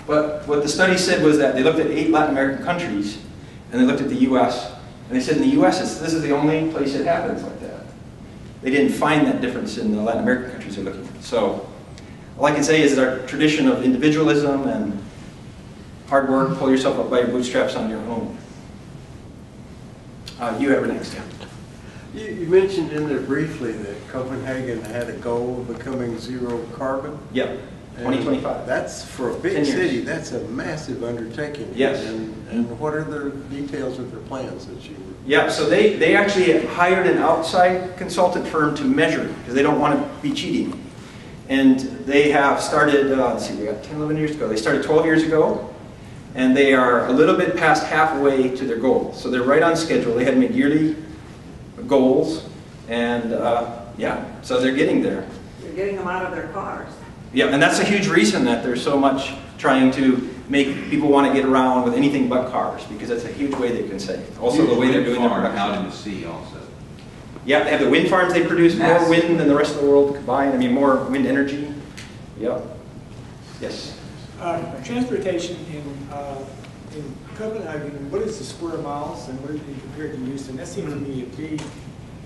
But what the study said was that they looked at 8 Latin American countries, and they looked at the US, and they said in the US, this is the only place it happens like that. They didn't find that difference in the Latin American countries they're looking at. So all I can say is that our tradition of individualism and hard work, pull yourself up by your bootstraps on your own. You have it next. You mentioned in there briefly that Copenhagen had a goal of becoming zero carbon. Yep, 2025. That's for a big city. That's a massive undertaking. Yes. And what are the details of their plans that you? Yeah, so they actually hired an outside consultant firm to measure because they don't want to be cheating. And they have started, let's see, we got 10, 11 years ago. They started 12 years ago, and they are a little bit past halfway to their goal. So they're right on schedule. They had made yearly goals, and yeah, so they're getting there. You're getting them out of their cars. Yeah, and that's a huge reason that there's so much trying to make people want to get around with anything but cars, because that's a huge way they can save. Also, the way they're doing their production. Out in the sea also. Yeah, they have the wind farms. They produce more wind than the rest of the world combined. I mean, more wind energy. Yep. Yes. Transportation in Copenhagen, what is the square miles and what is it compared to Houston? That seems to me a big...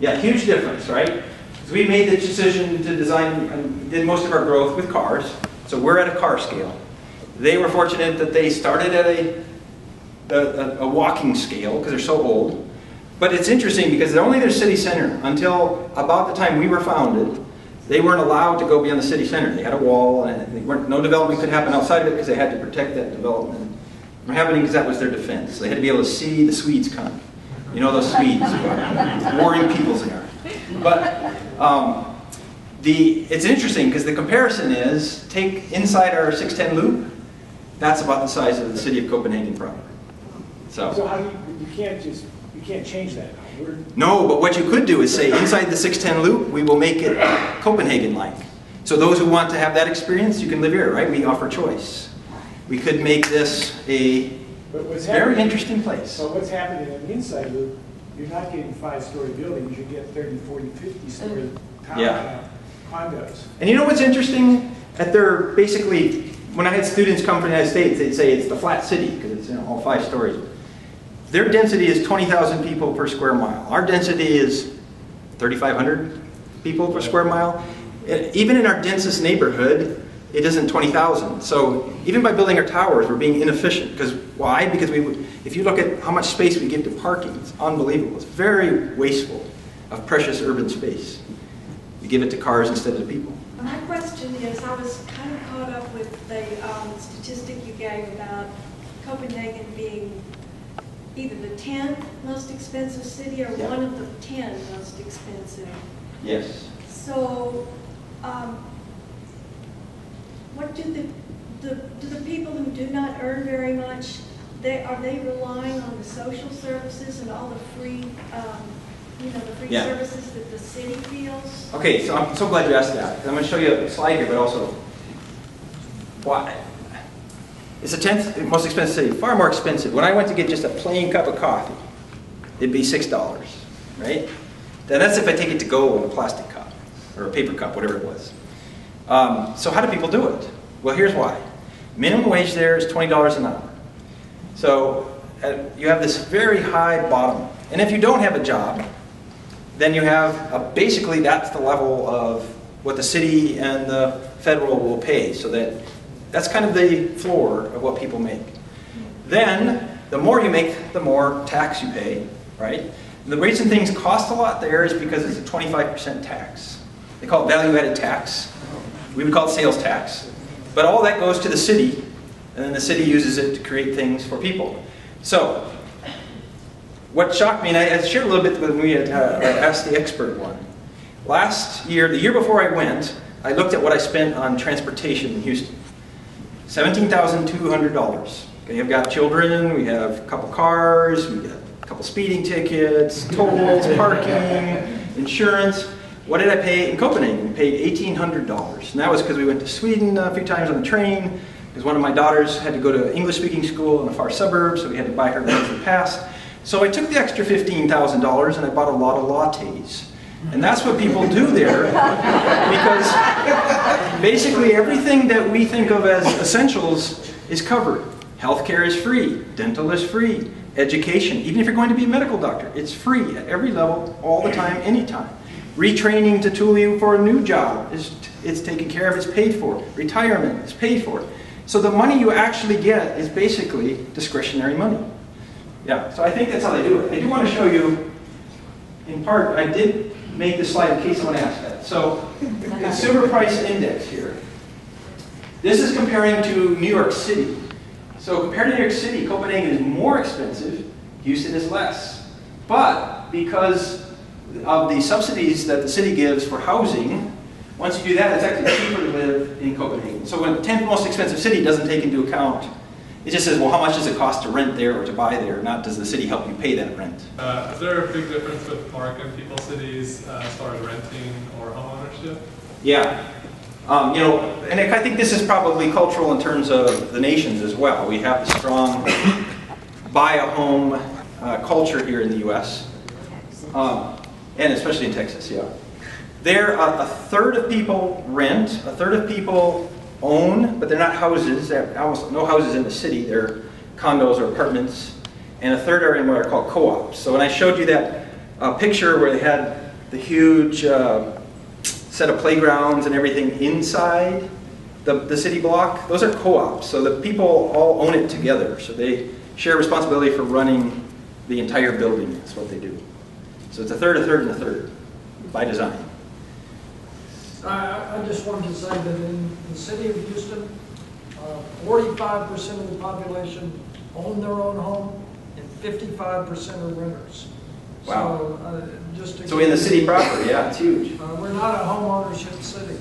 Yeah, huge difference, right? So we made the decision to design and did most of our growth with cars. So we're at a car scale. They were fortunate that they started at a walking scale because they're so old. But it's interesting because they're only their city center. Until about the time we were founded, they weren't allowed to go beyond the city center. They had a wall, and no development could happen outside of it because they had to protect that development from happening because that was their defense. They had to be able to see the Swedes come. You know those Swedes, warring peoples there. But it's interesting because the comparison is, take inside our 610 loop, that's about the size of the city of Copenhagen proper. So how do you can't change that. No, but what you could do is say inside the 610 loop, we will make it Copenhagen-like. So those who want to have that experience, you can live here, right? We offer choice. We could make this a very interesting place. So what's happening in the inside loop, you're not getting 5-story buildings, you get 30, 40, 50-story condos. And you know what's interesting? That they're basically, when I had students come from the United States, they'd say it's the flat city, because it's all 5 stories. Their density is 20,000 people per square mile. Our density is 3,500 people per square mile. Even in our densest neighborhood, it isn't 20,000. So even by building our towers, we're being inefficient. Because why? Because if you look at how much space we give to parking, it's unbelievable. It's very wasteful of precious urban space. We give it to cars instead of to people. My question is, I was kind of caught up with the statistic you gave about Copenhagen being either the 10th most expensive city or one of the 10 most expensive. Yes. So, what do the people who do not earn very much, are they relying on the social services and all the free, the free services that the city feels? Okay, so I'm so glad you asked that. I'm going to show you a slide here, but also why. It's the 10th most expensive city, far more expensive. When I went to get just a plain cup of coffee, it'd be $6, right? Then that's if I take it to go in a plastic cup or a paper cup, whatever it was. So how do people do it? Well, here's why. Minimum wage there is $20 an hour. So you have this very high bottom. And if you don't have a job, then you have, basically that's the level of what the city and the federal will pay. So that's kind of the floor of what people make. Then, the more you make, the more tax you pay, right? And the reason things cost a lot there is because it's a 25% tax. They call it value-added tax. We would call it sales tax. But all that goes to the city, and then the city uses it to create things for people. So, what shocked me, and I shared a little bit when we had asked the expert one. Last year, the year before I went, I looked at what I spent on transportation in Houston. $17,200. Okay, I've got children, we have a couple cars, we got a couple speeding tickets, tolls, parking, insurance. What did I pay in Copenhagen? I paid $1,800. And that was because we went to Sweden a few times on the train, because one of my daughters had to go to English-speaking school in a far suburb, so we had to buy her the monthly pass. So I took the extra $15,000 and I bought a lot of lattes. And that's what people do there, because basically everything that we think of as essentials is covered. Healthcare is free, dental is free, education, even if you're going to be a medical doctor, it's free at every level, all the time, anytime. Retraining to tool you for a new job, it's taken care of, it's paid for. Retirement is paid for. So the money you actually get is basically discretionary money. Yeah, so I think that's how they do it. I do want to show you, in part, I did make this slide in case someone asked that. So, consumer price index here. This is comparing to New York City. So compared to New York City, Copenhagen is more expensive, Houston is less. But because of the subsidies that the city gives for housing, once you do that, it's actually cheaper to live in Copenhagen. So when the 10th most expensive city doesn't take into account, it just says, well, how much does it cost to rent there or to buy there, not does the city help you pay that rent. Is there a big difference with Mark and people's cities as far as renting or home ownership? Yeah. And I think this is probably cultural in terms of the nations as well. We have a strong buy a home culture here in the U.S. And especially in Texas, yeah. There, a third of people rent, a third of people own, but they're not houses. There are almost no houses in the city. They're condos or apartments. And a third are in what are called co-ops. So when I showed you that picture where they had the huge set of playgrounds and everything inside the city block, those are co-ops. So the people all own it together. So they share responsibility for running the entire building. That's what they do. So it's a third, and a third, by design. I just wanted to say that in the city of Houston, 45% of the population own their own home and 55% are renters. Wow. So, so in the city proper, yeah, it's huge. We're not a home ownership city.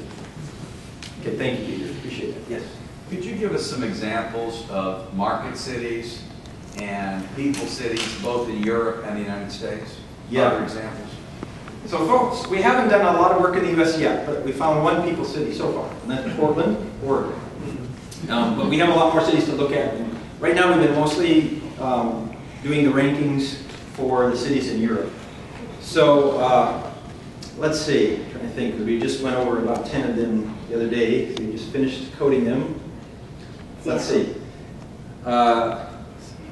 Okay, thank you, Peter. Appreciate it. Yes. Could you give us some examples of market cities and people cities, both in Europe and the United States? Yeah. Other examples? So folks, we haven't done a lot of work in the U.S. yet, but we found one people city so far, and that's Portland, Oregon. But we have a lot more cities to look at. Right now we've been mostly doing the rankings for the cities in Europe. So let's see, I'm trying to think, we just went over about 10 of them the other day. We just finished coding them. Let's see.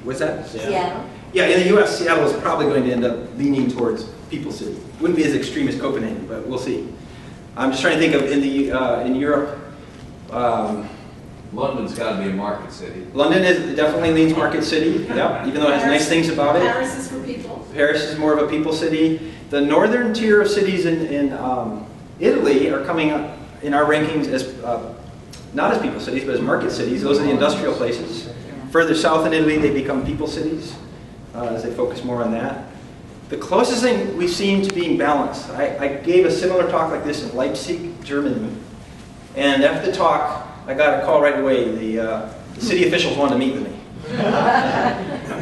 What's that? Seattle. Yeah, in the U.S., Seattle is probably going to end up leaning towards people city. Wouldn't be as extreme as Copenhagen, but we'll see. I'm just trying to think of in Europe. London's got to be a market city. London definitely leans market city. Yep, even though it has nice things about it. Paris is for people. Paris is more of a people city. The northern tier of cities in Italy are coming up in our rankings as not as people cities, but as market cities. Those are the industrial places. Further south in Italy, they become people cities as they focus more on that. The closest thing we've seen to being balanced, I gave a similar talk like this in Leipzig, Germany. And after the talk, I got a call right away. The city officials wanted to meet with me.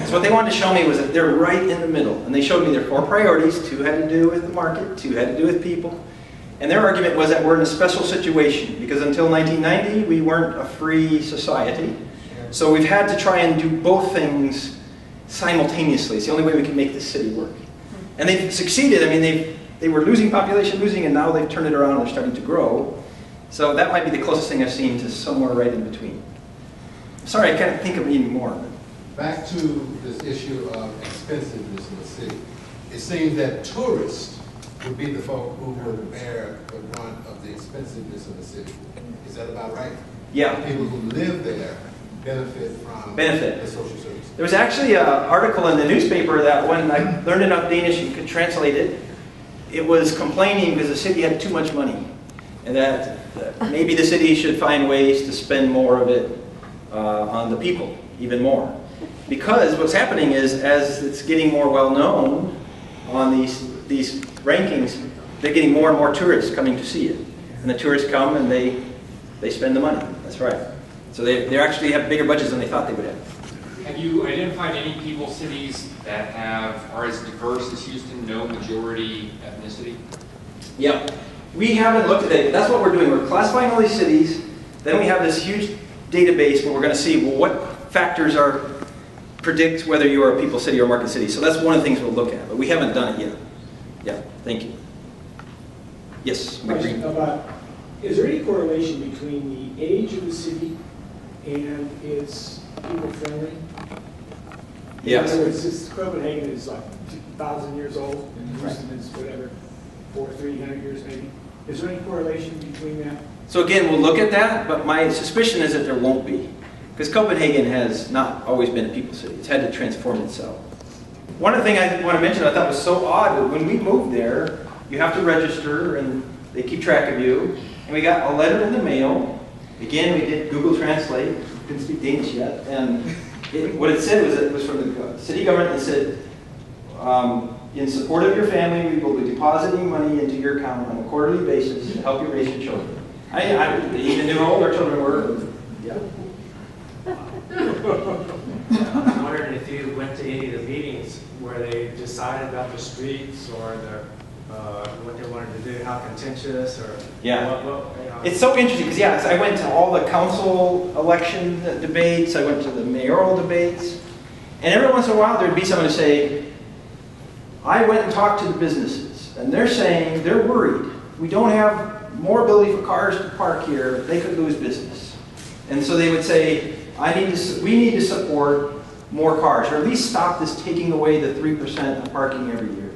So what they wanted to show me was that they're right in the middle. And they showed me their 4 priorities. 2 had to do with the market, 2 had to do with people. And their argument was that we're in a special situation because until 1990, we weren't a free society. So we've had to try and do both things simultaneously. It's the only way we can make this city work. And they've succeeded. I mean, they were losing population, and now they've turned it around and they're starting to grow. So that might be the closest thing I've seen to somewhere right in between. Sorry, I can't think of any more. Back to this issue of expensiveness in the city. It seems that tourists would be the folk who would bear the brunt of the expensiveness of the city. Is that about right? Yeah. People who live there benefit from Benefit. the social service. There was actually an article in the newspaper that when I learned enough Danish and could translate it, it was complaining because the city had too much money. And that maybe the city should find ways to spend more of it on the people, even more. Because what's happening is, as it's getting more well-known on these rankings, they're getting more and more tourists coming to see it. And the tourists come and they spend the money. That's right. So they actually have bigger budgets than they thought they would have. Have you identified any people cities that are as diverse as Houston, no majority ethnicity? Yeah. We haven't looked at it. That's what we're doing. We're classifying all these cities. Then we have this huge database where we're going to see, well, what factors predict whether you are a people city or a market city. So that's one of the things we'll look at, but we haven't done it yet. Yeah, thank you. Yes? Question about, is there any correlation between the age of the city and its people-friendly? Yes. In other words, this Copenhagen is like 2,000 years old, and Houston is whatever, 300 years maybe. Is there any correlation between that? So again, we'll look at that, but my suspicion is that there won't be. Because Copenhagen has not always been a people city. It's had to transform itself. One of the things I want to mention I thought was so odd, when we moved there, you have to register and they keep track of you. And we got a letter in the mail. Again, we did Google Translate. Didn't speak Danish yet. And what it said was it was from the city government. It said, in support of your family, we will be depositing money into your account on a quarterly basis to help you raise your children. I even knew how old our children were. Yeah. I'm wondering if you went to any of the meetings where they decided about the streets or what they wanted to do, how contentious or Yeah. what It's so interesting because, yes, I went to all the council election debates, I went to the mayoral debates, and every once in a while there'd be someone to say, I went and talked to the businesses, and they're saying they're worried. We don't have more ability for cars to park here, they could lose business. And so they would say, we need to support more cars, or at least stop this taking away the 3% of parking every year.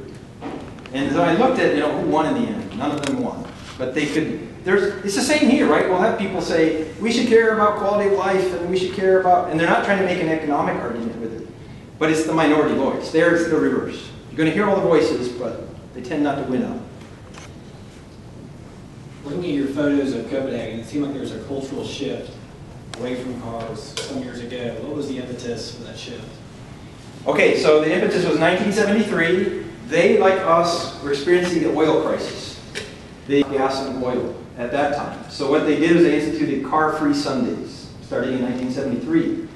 And so I looked at, who won in the end. None of them won. But they could, it's the same here, right? We'll have people say, we should care about quality of life, and we should care about, and they're not trying to make an economic argument with it. But it's the minority voice. There it's the reverse. You're going to hear all the voices, but they tend not to win out. Looking at your photos of Copenhagen, it seemed like there was a cultural shift away from cars some years ago. What was the impetus for that shift? Okay, so the impetus was 1973. They, like us, were experiencing the oil crisis, the gas and oil at that time. So what they did was they instituted car-free Sundays, starting in 1973.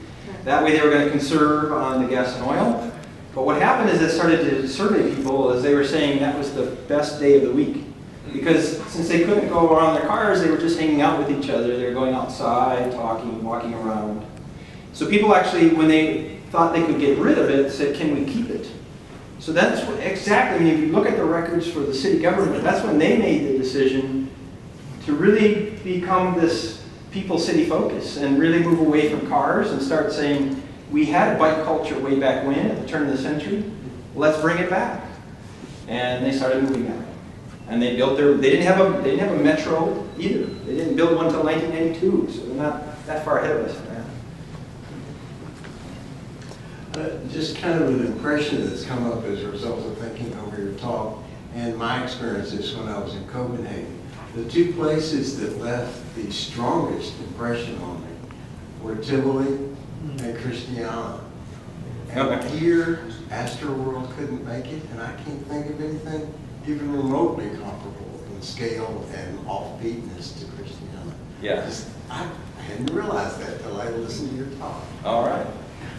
That way they were going to conserve on the gas and oil. But what happened is it started to survey people as they were saying that was the best day of the week. Because since they couldn't go around their cars, they were just hanging out with each other. They were going outside, talking, walking around. So people actually, when they thought they could get rid of it, said, can we keep it? So that's what, exactly, when you look at the records for the city government, that's when they made the decision to really become this people-city focus and really move away from cars and start saying, we had a bike culture way back when, at the turn of the century, let's bring it back. And they started moving that way. And they built their, they didn't have a metro either. They didn't build one until 1992, so they're not that far ahead of us. Just kind of an impression that's come up as a result of thinking over your talk and my experiences when I was in Copenhagen. The two places that left the strongest impression on me were Tivoli and Christiana. And here, Astroworld couldn't make it, and I can't think of anything even remotely comparable in scale and offbeatness to Christiana. Yeah. I hadn't realized that until I listened to your talk. All right.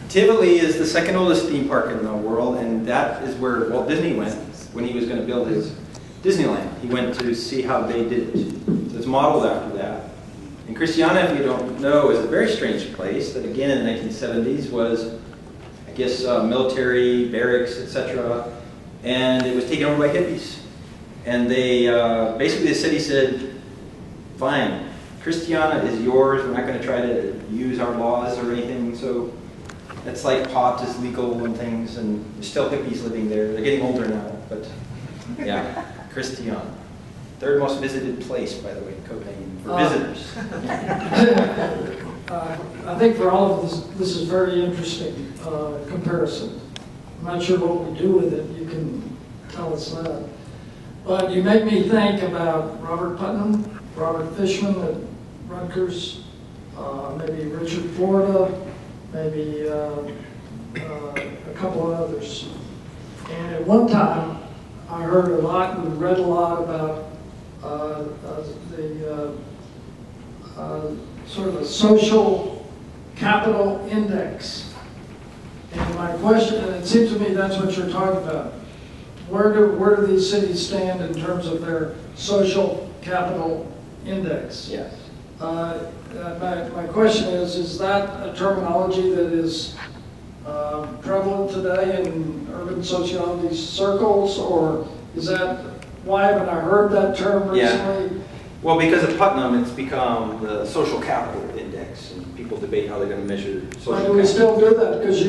Tivoli is the second oldest theme park in the world, and that is where Walt Disney went when he was going to build his Disneyland. He went to see how they did it. So it's modeled after that. And Christiana, if you don't know, is a very strange place that again in the 1970s was, I guess, military, barracks, etc. And it was taken over by hippies. And they, basically the city said, fine, Christiana is yours, we're not going to try to use our laws or anything. So it's like pot is legal and things, and there's still hippies living there. They're getting older now, but yeah, Christiana. Third most visited place, by the way, in Copenhagen, for visitors. I think for all of this, this is very interesting comparison. I'm not sure what we do with it. You can tell us that. But you make me think about Robert Putnam, Robert Fishman at Rutgers, maybe Richard Florida, maybe a couple of others. And at one time, I heard a lot and read a lot about the sort of a social capital index. And my question, and it seems to me that's what you're talking about. Where do these cities stand in terms of their social capital index? Yes. My question is that a terminology that is prevalent today in urban sociology circles, or is that, why haven't I heard that term recently? Yeah. Well, because of Putnam, it's become the social capital index, and people debate how they're going to measure social capital. Do we still do that? Because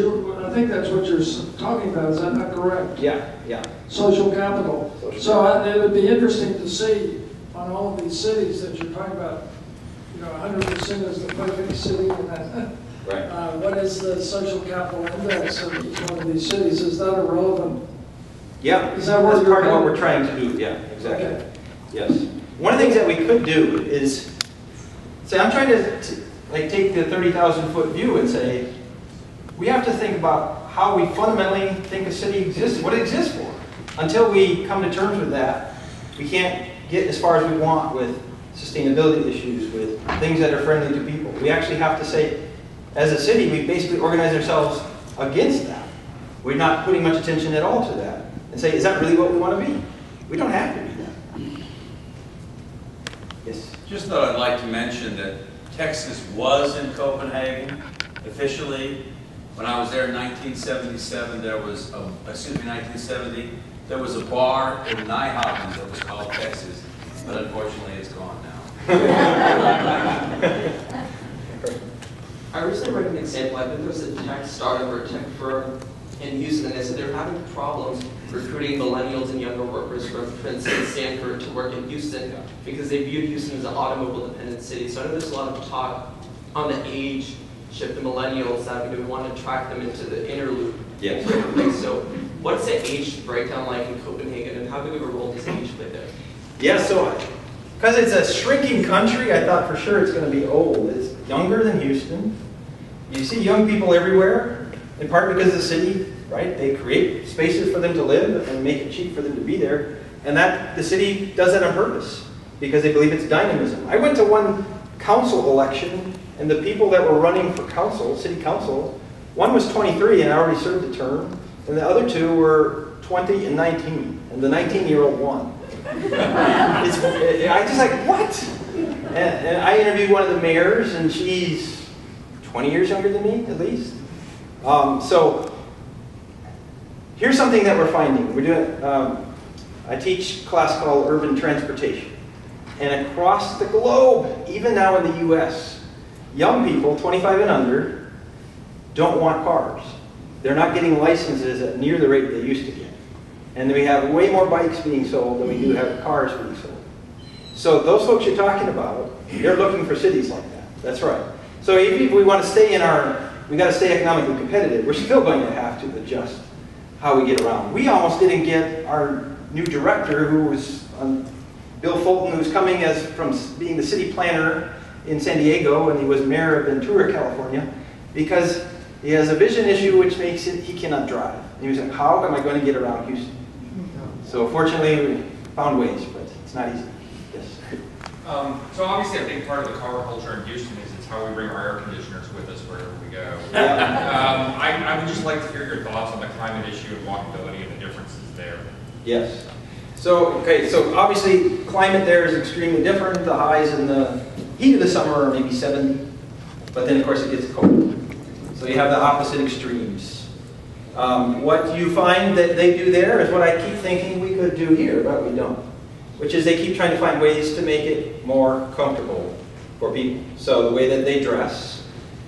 I think that's what you're talking about. Is that not correct? Yeah, yeah. Social capital. It would be interesting to see on all of these cities that you're talking about, 100% is the perfect city, and that, right. What is the social capital index of each one of these cities? Is that irrelevant? Yeah, is that that's part of what we're trying to do. Yeah, exactly. Okay. Yes. One of the things that we could do is say, I'm trying to like take the 30,000-foot view and say, we have to think about how we fundamentally think a city exists, what it exists for. Until we come to terms with that, we can't get as far as we want with sustainability issues, with things that are friendly to people. We actually have to say, as a city, we basically organize ourselves against that. We're not putting much attention at all to that. And say, is that really what we want to be? We don't have to be that. Yes? Just thought I'd like to mention that Texas was in Copenhagen officially. When I was there in 1977, there was, 1970, there was a bar in Nyhavn that was called Texas, but unfortunately it's gone now. I recently read an example. I think there was a tech startup or a tech firm in Houston, and they said they're having problems recruiting millennials and younger workers from Princeton, Stanford to work in Houston because they viewed Houston as an automobile-dependent city. So I know there's a lot of talk on the age shift of millennials that we want to attract them into the inner loop. Yes. So what's the age breakdown like in Copenhagen, and how big of a role does age play there? Yeah, so because it's a shrinking country, I thought for sure it's going to be old. It's younger than Houston. You see young people everywhere, in part because of the city, right? They create spaces for them to live and make it cheap for them to be there. And that the city does that on purpose because they believe it's dynamism. I went to one council election, and the people that were running for council, city council, one was 23 and already served a term. and the other two were 20 and 19, and the 19-year-old won. I just like, what? And I interviewed one of the mayors, and she's 20 years younger than me, at least. So here's something that we're finding. We're doing. I teach a class called Urban Transportation, and across the globe, even now in the U.S., young people, 25 and under, don't want cars. They're not getting licenses at near the rate they used to get. And we have way more bikes being sold than we do have cars being sold. So those folks you're talking about, they're looking for cities like that. That's right. So even if we want to stay in we got to stay economically competitive, we're still going to have to adjust how we get around. We almost didn't get our new director, who was Bill Fulton, who's coming from being the city planner in San Diego, and he was mayor of Ventura, California, because he has a vision issue which makes it he cannot drive. And he was like, how am I going to get around Houston? So fortunately, we found ways, but it's not easy. Yes. So obviously a big part of the car culture in Houston is it's how we bring our air conditioners with us wherever we go. Yeah. I would just like to hear your thoughts on the climate issue and walkability and the differences there. Yes. So, okay, so obviously climate there is extremely different. The highs in the heat of the summer are maybe 70, but then of course it gets cold. So you have the opposite extremes. What you find that they do there is what I keep thinking we could do here, but we don't. Which is they keep trying to find ways to make it more comfortable for people. So the way that they dress,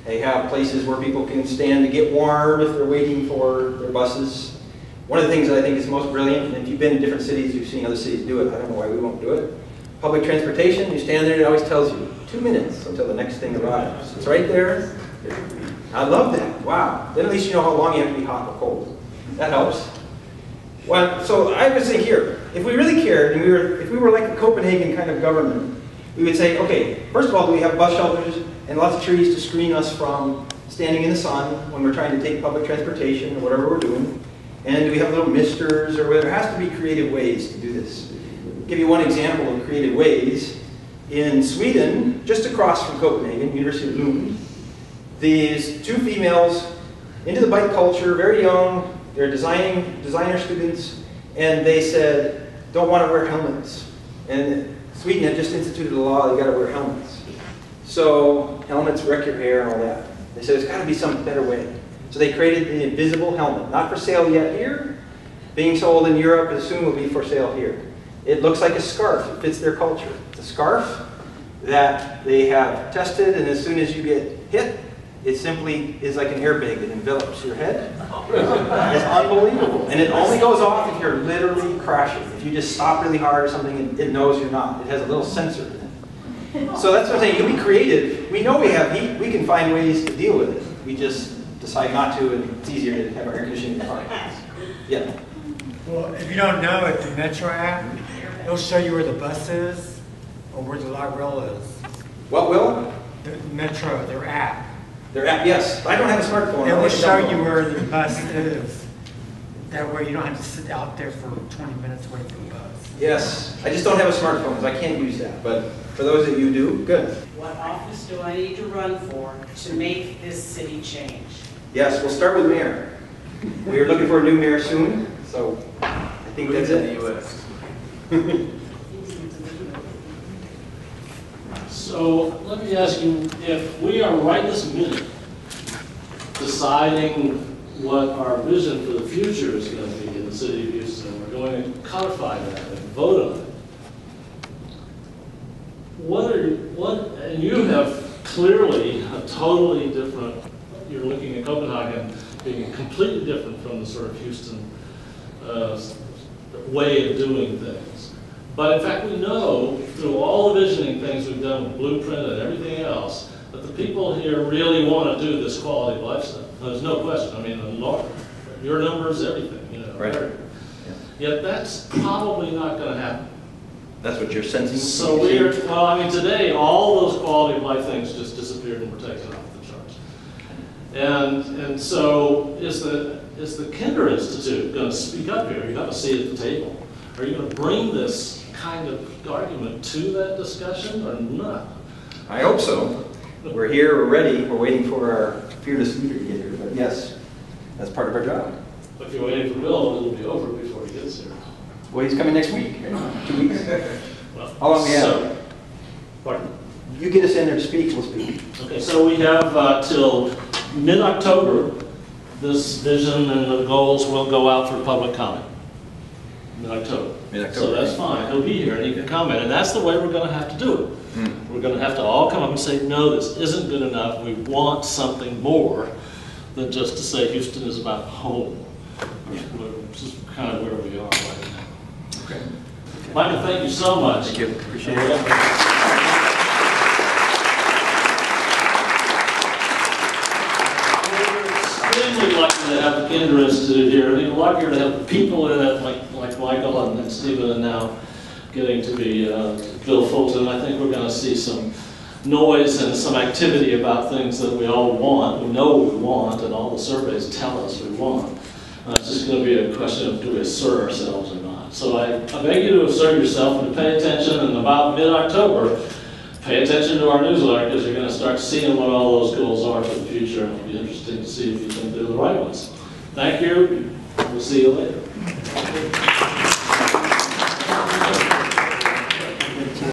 they have places where people can stand to get warm if they're waiting for their buses. One of the things that I think is most brilliant, and if you've been in different cities, you've seen other cities do it, I don't know why we won't do it. Public transportation, you stand there and it always tells you 2 minutes until the next thing arrives. It's right there. I love that. Wow. Then at least you know how long you have to be hot or cold. That helps. Well, so I would say here, if we really cared, and if we were like a Copenhagen kind of government, we would say, okay, first of all, do we have bus shelters and lots of trees to screen us from standing in the sun when we're trying to take public transportation or whatever we're doing? And do we have little misters or whatever? There has to be creative ways to do this. I'll give you one example of creative ways. In Sweden, just across from Copenhagen, University of Lund, these two females into the bike culture, very young, they're designer students, and they said, don't want to wear helmets. And Sweden had just instituted a law, you got to wear helmets. So helmets wreck your hair and all that. They said, there's got to be some better way. So they created the invisible helmet, not for sale yet here, being sold in Europe, and soon will be for sale here. It looks like a scarf, it fits their culture. It's a scarf that they have tested, and as soon as you get hit, it simply is like an airbag that envelops your head. It's unbelievable. And it only goes off if you're literally crashing. If you just stop really hard or something, it knows you're not. It has a little sensor in it. So that's what I'm saying. You can be creative. We know we have heat. We can find ways to deal with it. We just decide not to, and it's easier to have our air conditioning in the car. Yeah. Well, if you don't know it, the Metro app, it'll show you where the bus is or where the light rail is. What will? The Metro, their app. Their app, yes. I don't have a smartphone. It will show you where the bus is. That way you don't have to sit out there for 20 minutes waiting for the bus. Yes. I just don't have a smartphone, so I can't use that. But for those that you do, good. What office do I need to run for to make this city change? Yes, we'll start with mayor. We are looking for a new mayor soon, so I think that's it. In the U.S. So let me ask you, if we are right this minute deciding what our vision for the future is going to be in the city of Houston, we're going to codify that and vote on it. And you have clearly a totally different, you're looking at Copenhagen being completely different from the sort of Houston way of doing things. But in fact, we know through all the visioning things we've done with Blueprint and everything else, that the people here really want to do this quality of life stuff. There's no question. I mean, your numbers, everything, you know. Right. Yet that's probably not going to happen. That's what you're sensing? So well, I mean, today, all those quality of life things just disappeared and were taken off the charts. And so is the Kinder Institute going to speak up here? You have a seat at the table. Are you going to bring this kind of argument to that discussion or not? I hope so. We're here, we're ready, we're waiting for our fearless leader to get here. But yes, that's part of our job. If you're waiting for Bill, it'll be over before he gets here. Well, he's coming next week, 2 weeks. Well, How long we have? so- Pardon? You get us in there to speak, we'll speak. Okay, so we have till mid-October, this vision and the goals will go out for public comment. Mid-October. Mid-October. So that's fine, he'll be here and he can comment, and that's the way we're gonna have to do it. We're gonna have to all come up and say, no, this isn't good enough, we want something more than just to say Houston is about home. Which is kind of where we are right now. Okay. Michael, thank you so much. Thank you, appreciate it. Extremely lucky to have the Kinder Institute here, and even luckier to have people in it like Michael and Stephen, and now getting to be Bill Fulton. I think we're going to see some noise and some activity about things that we all want, we know we want, and all the surveys tell us we want. It's just going to be a question of do we assert ourselves or not. So I beg you to assert yourself and to pay attention, and about mid-October, pay attention to our newsletter, because you're going to start seeing what all those goals are for the future, and it'll be interesting to see if you think they're the right ones. Thank you. We'll see you later.